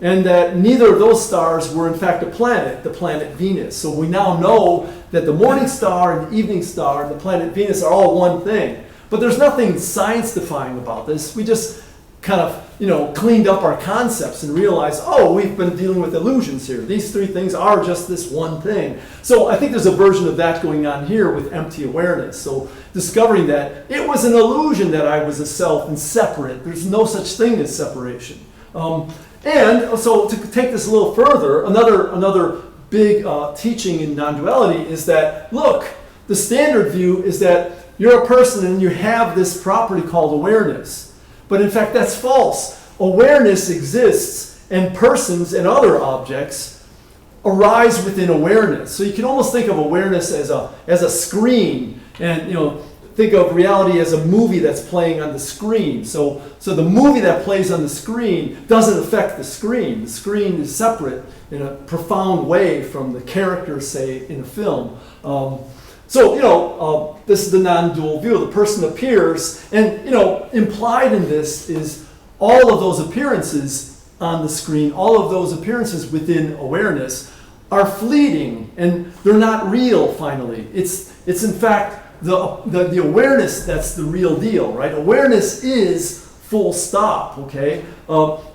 And that neither of those stars were in fact a planet, the planet Venus. So we now know that the morning star and the evening star and the planet Venus are all one thing. But there's nothing science-defying about this. We just kind of, cleaned up our concepts and realized, oh, we've been dealing with illusions here. These three things are just this one thing. So I think there's a version of that going on here with empty awareness. So discovering that it was an illusion that I was a self and separate. There's no such thing as separation. And so to take this a little further, another big teaching in non-duality is that, look, the standard view is that you're a person and you have this property called awareness. But in fact, that's false. Awareness exists, and persons and other objects arise within awareness. So you can almost think of awareness as a screen, and think of reality as a movie that's playing on the screen. So the movie that plays on the screen doesn't affect the screen. The screen is separate in a profound way from the characters, say, in a film. This is the non-dual view. The person appears, and implied in this is all of those appearances on the screen, all of those appearances within awareness are fleeting, and they're not real. Finally, it's in fact the awareness that's the real deal, right? Awareness is full stop. Okay.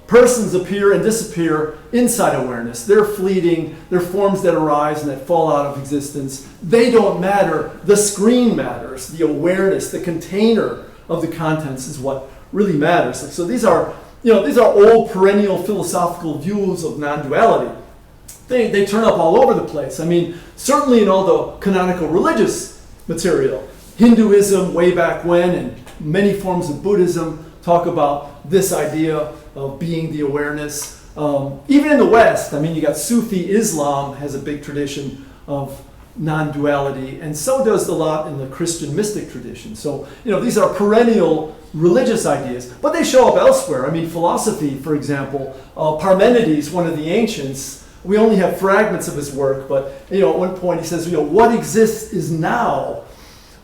Persons appear and disappear inside awareness. They're fleeting. They're forms that arise and that fall out of existence. They don't matter. The screen matters. The awareness, the container of the contents is what really matters. So these are old perennial philosophical views of non-duality. They turn up all over the place. I mean, certainly in all the canonical religious material. Hinduism way back when, and many forms of Buddhism talk about this idea of being the awareness. Even in the West, I mean, you got Sufi Islam has a big tradition of non-duality, and so does a lot in the Christian mystic tradition. So, these are perennial religious ideas, but they show up elsewhere. I mean, philosophy, for example, Parmenides, one of the ancients, we only have fragments of his work, but, at one point he says, what exists is now,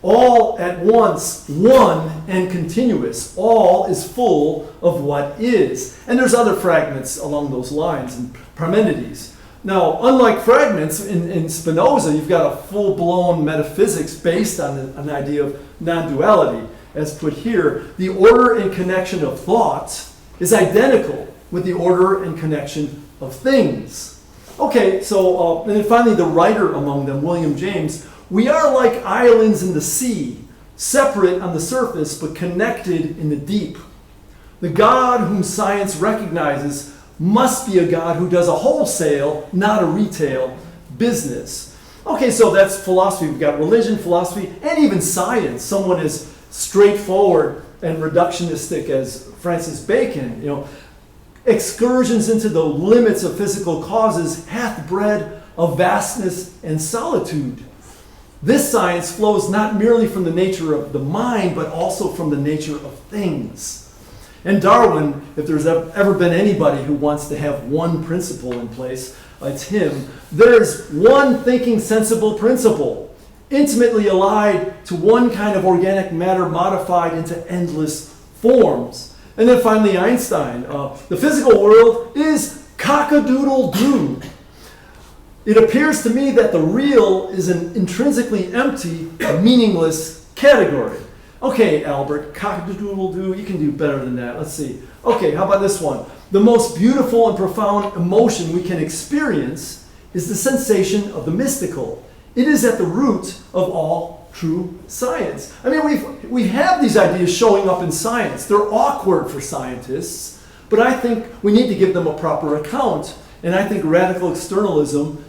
all at once, one and continuous. All is full of what is. And there's other fragments along those lines in Parmenides. Now, unlike fragments in Spinoza, you've got a full-blown metaphysics based on an idea of non-duality. As put here, the order and connection of thoughts is identical with the order and connection of things. Okay, so, and then finally the writer among them, William James, we are like islands in the sea, separate on the surface, but connected in the deep. The God whom science recognizes must be a God who does a wholesale, not a retail, business. Okay, so that's philosophy. We've got religion, philosophy, and even science. Someone as straightforward and reductionistic as Francis Bacon, excursions into the limits of physical causes hath bred a vastness and solitude. This science flows not merely from the nature of the mind, but also from the nature of things. And Darwin, if there's ever been anybody who wants to have one principle in place, it's him. There's one thinking sensible principle, intimately allied to one kind of organic matter modified into endless forms. And then finally Einstein, the physical world is cock-a-doodle-doo. It appears to me that the real is an intrinsically empty, meaningless category. Okay, Albert, cock-a-doodle-doo, you can do better than that. Let's see. Okay, how about this one? The most beautiful and profound emotion we can experience is the sensation of the mystical. It is at the root of all true science. I mean, we have these ideas showing up in science. They're awkward for scientists, but I think we need to give them a proper account. And I think radical externalism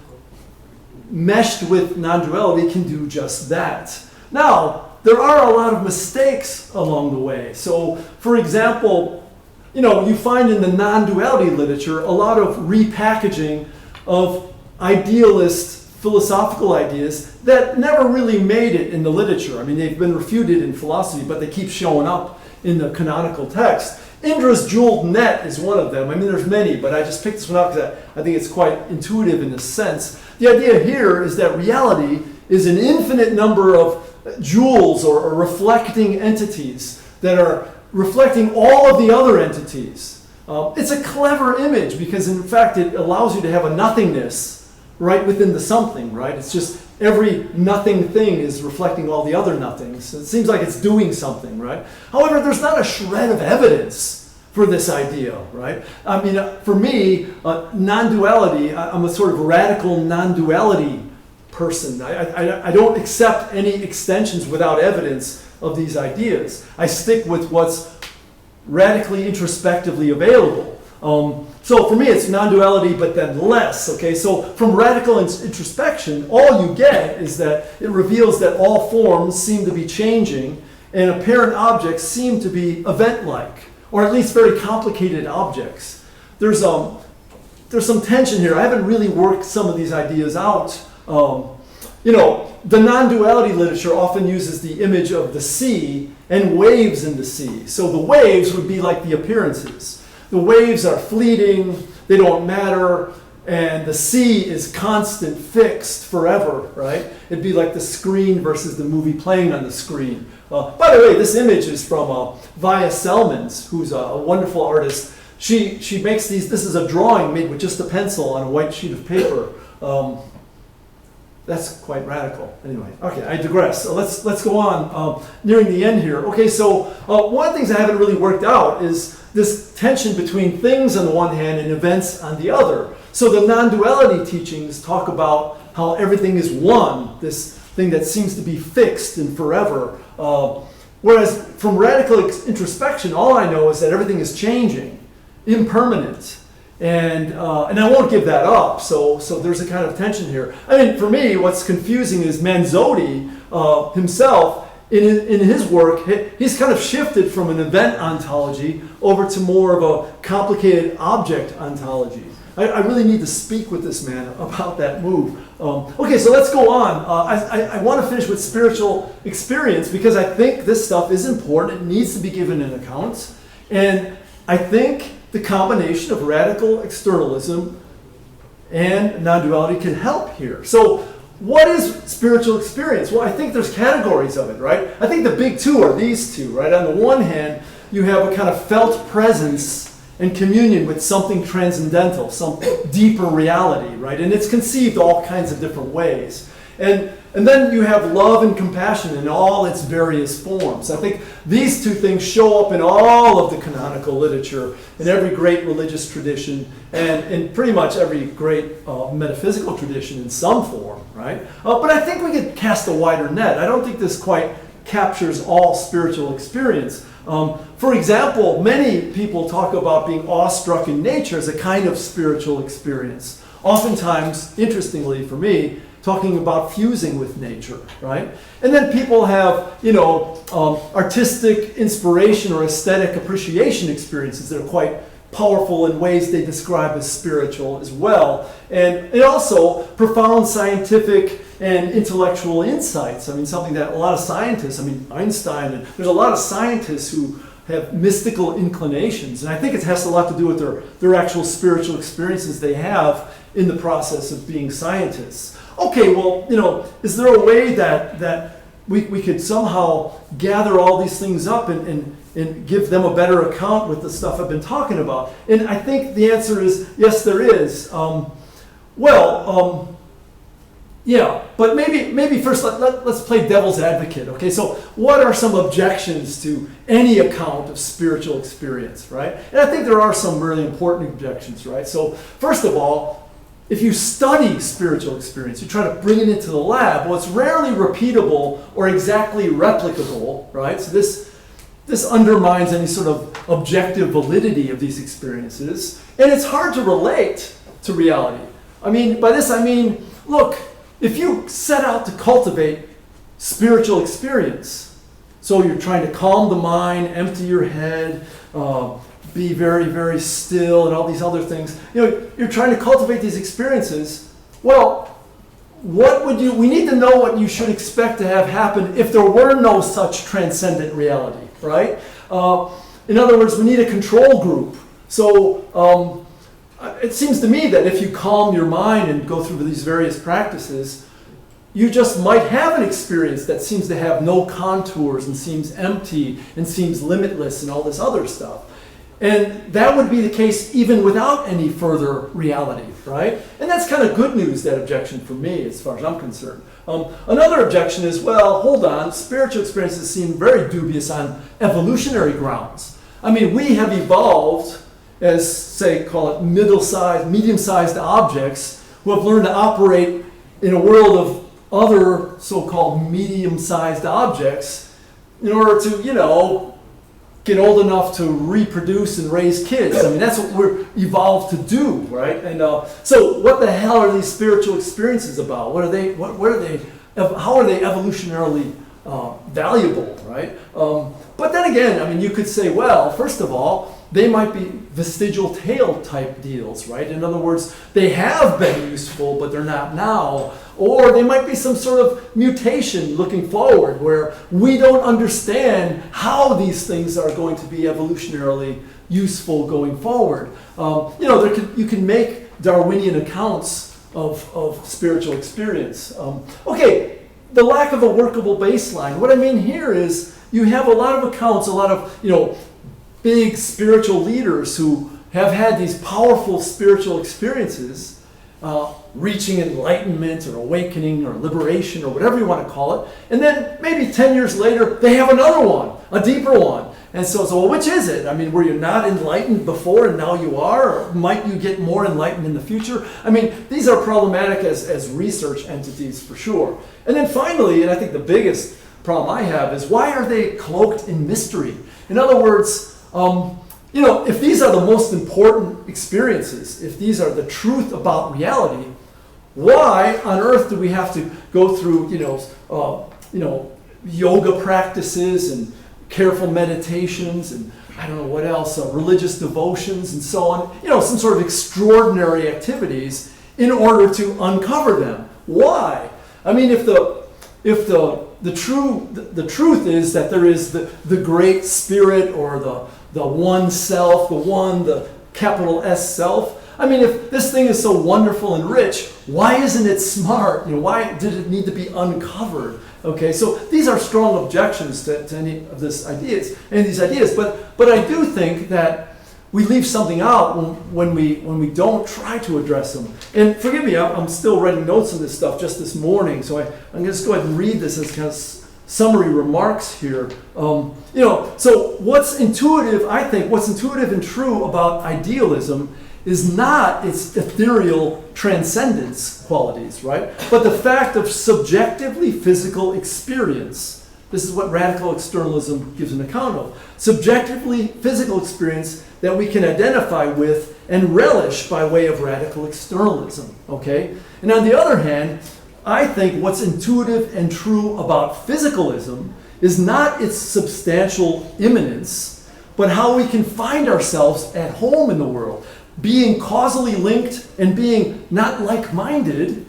meshed with non-duality can do just that. Now, there are a lot of mistakes along the way. So, for example, you find in the non-duality literature a lot of repackaging of idealist philosophical ideas that never really made it in the literature. I mean, they've been refuted in philosophy, but they keep showing up in the canonical text. Indra's jeweled net is one of them. I mean, there's many, but I just picked this one up because I think it's quite intuitive in a sense. The idea here is that reality is an infinite number of jewels or reflecting entities that are reflecting all of the other entities. It's a clever image because, in fact, it allows you to have a nothingness right within the something, right? It's just every nothing thing is reflecting all the other nothings. It seems like it's doing something, right? However, there's not a shred of evidence for this idea, right? I mean, for me, non-duality, I'm a sort of radical non-duality person. I don't accept any extensions without evidence of these ideas. I stick with what's radically introspectively available. So for me, it's non-duality, but then less, okay? So from radical introspection, all you get is that it reveals that all forms seem to be changing and apparent objects seem to be event-like, or at least very complicated objects. There's some tension here. I haven't really worked some of these ideas out. The non-duality literature often uses the image of the sea and waves in the sea. So the waves would be like the appearances. The waves are fleeting, they don't matter, and the sea is constant, fixed, forever, right? It'd be like the screen versus the movie playing on the screen. By the way, this image is from Via Selmans, who's a wonderful artist. She makes these, this is a drawing made with just a pencil on a white sheet of paper. That's quite radical. Anyway, okay, I digress. So let's go on, nearing the end here. Okay, so one of the things I haven't really worked out is this tension between things on the one hand and events on the other. So the non-duality teachings talk about how everything is one, this thing that seems to be fixed and forever. Whereas from radical introspection, all I know is that everything is changing, impermanent. And I won't give that up, so there's a kind of tension here. I mean, for me, what's confusing is Manzotti himself, in his work, he's kind of shifted from an event ontology over to more of a complicated object ontology. I really need to speak with this man about that move. Okay, so let's go on. I want to finish with spiritual experience because I think this stuff is important. It needs to be given an account. And I think the combination of radical externalism and non-duality can help here. So what is spiritual experience? Well, I think there's categories of it, right? I think the big two are these two, right? On the one hand, you have a kind of felt presence and communion with something transcendental, some deeper reality, right? And it's conceived all kinds of different ways. And then you have love and compassion in all its various forms. I think these two things show up in all of the canonical literature, in every great religious tradition, and in pretty much every great metaphysical tradition in some form, right? But I think we could cast a wider net. I don't think this quite captures all spiritual experience. For example, many people talk about being awestruck in nature as a kind of spiritual experience. Oftentimes, interestingly for me, talking about fusing with nature, right? And then people have, artistic inspiration or aesthetic appreciation experiences that are quite powerful in ways they describe as spiritual as well. And also profound scientific and intellectual insights. I mean, something that a lot of scientists, Einstein, and there's a lot of scientists who have mystical inclinations. And I think it has a lot to do with their actual spiritual experiences they have in the process of being scientists. Okay, well, is there a way that we could somehow gather all these things up and give them a better account with the stuff I've been talking about? And I think the answer is yes, there is. Yeah, but maybe first let's play devil's advocate, okay? So what are some objections to any account of spiritual experience, right? And I think there are some really important objections, right? So first of all, if you study spiritual experience, you try to bring it into the lab, well, it's rarely repeatable or exactly replicable, right? So this undermines any sort of objective validity of these experiences, and it's hard to relate to reality. By this I mean, look, if you set out to cultivate spiritual experience, so you're trying to calm the mind, empty your head, be very, very still, and all these other things, you're trying to cultivate these experiences, well, we need to know what you should expect to have happen if there were no such transcendent reality, right? In other words, we need a control group. So it seems to me that if you calm your mind and go through these various practices, you just might have an experience that seems to have no contours and seems empty and seems limitless and all this other stuff. And that would be the case even without any further reality, right? And that's kind of good news, that objection, for me, as far as I'm concerned. Another objection is, well, hold on, spiritual experiences seem very dubious on evolutionary grounds. I mean, we have evolved as, say, call it medium-sized objects who have learned to operate in a world of other so-called medium-sized objects in order to, get old enough to reproduce and raise kids. I mean, that's what we're evolved to do, right? And so what the hell are these spiritual experiences about? What are they, how are they evolutionarily valuable, right? But then again, I mean, you could say, well, first of all, they might be vestigial tale type deals, right? In other words, they have been useful, but they're not now. Or they might be some sort of mutation looking forward where we don't understand how these things are going to be evolutionarily useful going forward. You can make Darwinian accounts of spiritual experience. Okay, the lack of a workable baseline. What I mean here is you have a lot of accounts, a lot of, big spiritual leaders who have had these powerful spiritual experiences, reaching enlightenment or awakening or liberation or whatever you want to call it. And then maybe 10 years later, they have another one, a deeper one. And so well, which is it? I mean, were you not enlightened before and now you are? Or might you get more enlightened in the future? I mean, these are problematic as research entities for sure. And then finally, and I think the biggest problem I have is, why are they cloaked in mystery? In other words, if these are the most important experiences, if these are the truth about reality, why on earth do we have to go through, yoga practices and careful meditations and I don't know what else, religious devotions and so on, some sort of extraordinary activities in order to uncover them? Why? I mean, if the truth is that there is the great spirit or the one self, the capital S self. I mean, if this thing is so wonderful and rich, why isn't it smart? Why did it need to be uncovered? Okay, so these are strong objections to any of these ideas. But I do think that we leave something out when we don't try to address them. And forgive me, I'm still writing notes on this stuff just this morning, so I'm going to just go ahead and read this as kind of summary remarks here. So what's intuitive and true about idealism is not its ethereal transcendence qualities, right? But the fact of subjectively physical experience. This is what radical externalism gives an account of. Subjectively physical experience that we can identify with and relish by way of radical externalism, okay? And on the other hand, I think what's intuitive and true about physicalism is not its substantial immanence, but how we can find ourselves at home in the world, being causally linked and being not like-minded,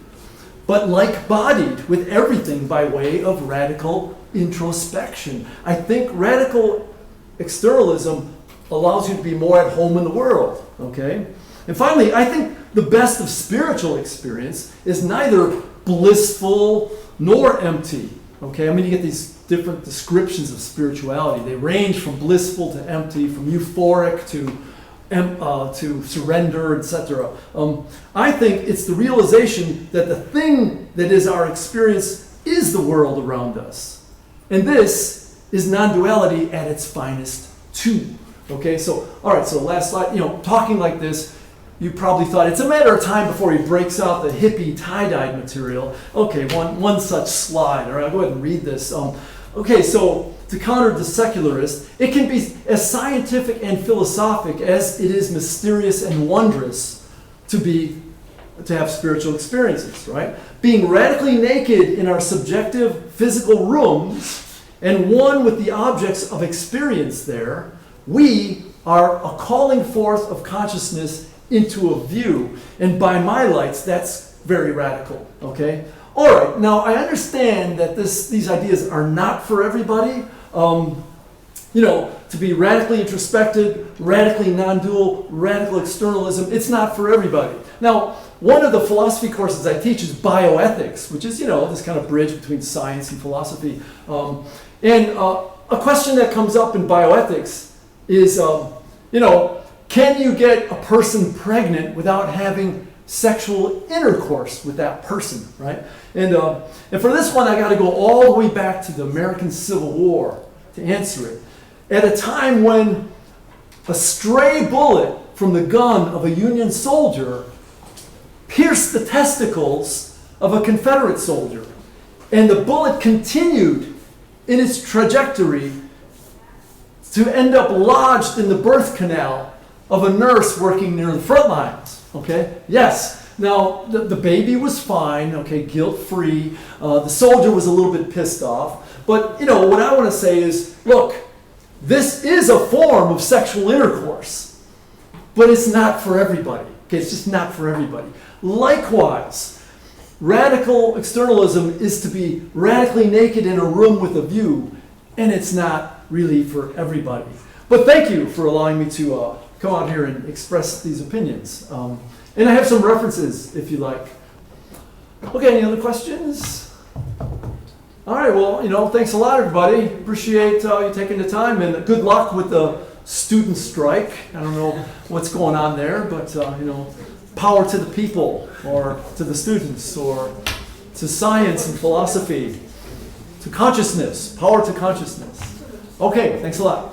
but like-bodied with everything by way of radical introspection. I think radical externalism allows you to be more at home in the world, okay? And finally, I think the best of spiritual experience is neither blissful nor empty, okay? I mean, you get these different descriptions of spirituality. They range from blissful to empty, from euphoric to surrender, etc. I think it's the realization that the thing that is our experience is the world around us. And this is non-duality at its finest too. Okay, so, all right, so last slide, talking like this, you probably thought it's a matter of time before he breaks out the hippie tie-dyed material. Okay, one such slide. All right, I'll go ahead and read this. Okay, so to counter the secularist, it can be as scientific and philosophic as it is mysterious and wondrous to have spiritual experiences, right? Being radically naked in our subjective physical rooms and one with the objects of experience there, we are a calling forth of consciousness into a view. And by my lights, that's very radical, okay? All right, now I understand that these ideas are not for everybody. To be radically introspective, radically non-dual, radical externalism, it's not for everybody. Now, one of the philosophy courses I teach is bioethics, which is, this kind of bridge between science and philosophy. A question that comes up in bioethics is, can you get a person pregnant without having sexual intercourse with that person, right? And for this one, I got to go all the way back to the American Civil War to answer it. At a time when a stray bullet from the gun of a Union soldier pierced the testicles of a Confederate soldier, and the bullet continued in its trajectory to end up lodged in the birth canal of a nurse working near the front lines. Okay? Yes. Now, the baby was fine, okay, guilt-free. The soldier was a little bit pissed off. But, what I want to say is, look, this is a form of sexual intercourse, but it's not for everybody. Okay, it's just not for everybody. Likewise, radical externalism is to be radically naked in a room with a view, and it's not really for everybody. But thank you for allowing me to come out here and express these opinions. And I have some references, if you like. Okay, any other questions? All right, well, thanks a lot, everybody. Appreciate you taking the time, and good luck with the student strike. I don't know what's going on there, but, power to the people, or to the students, or to science and philosophy, to consciousness, power to consciousness. Okay, thanks a lot.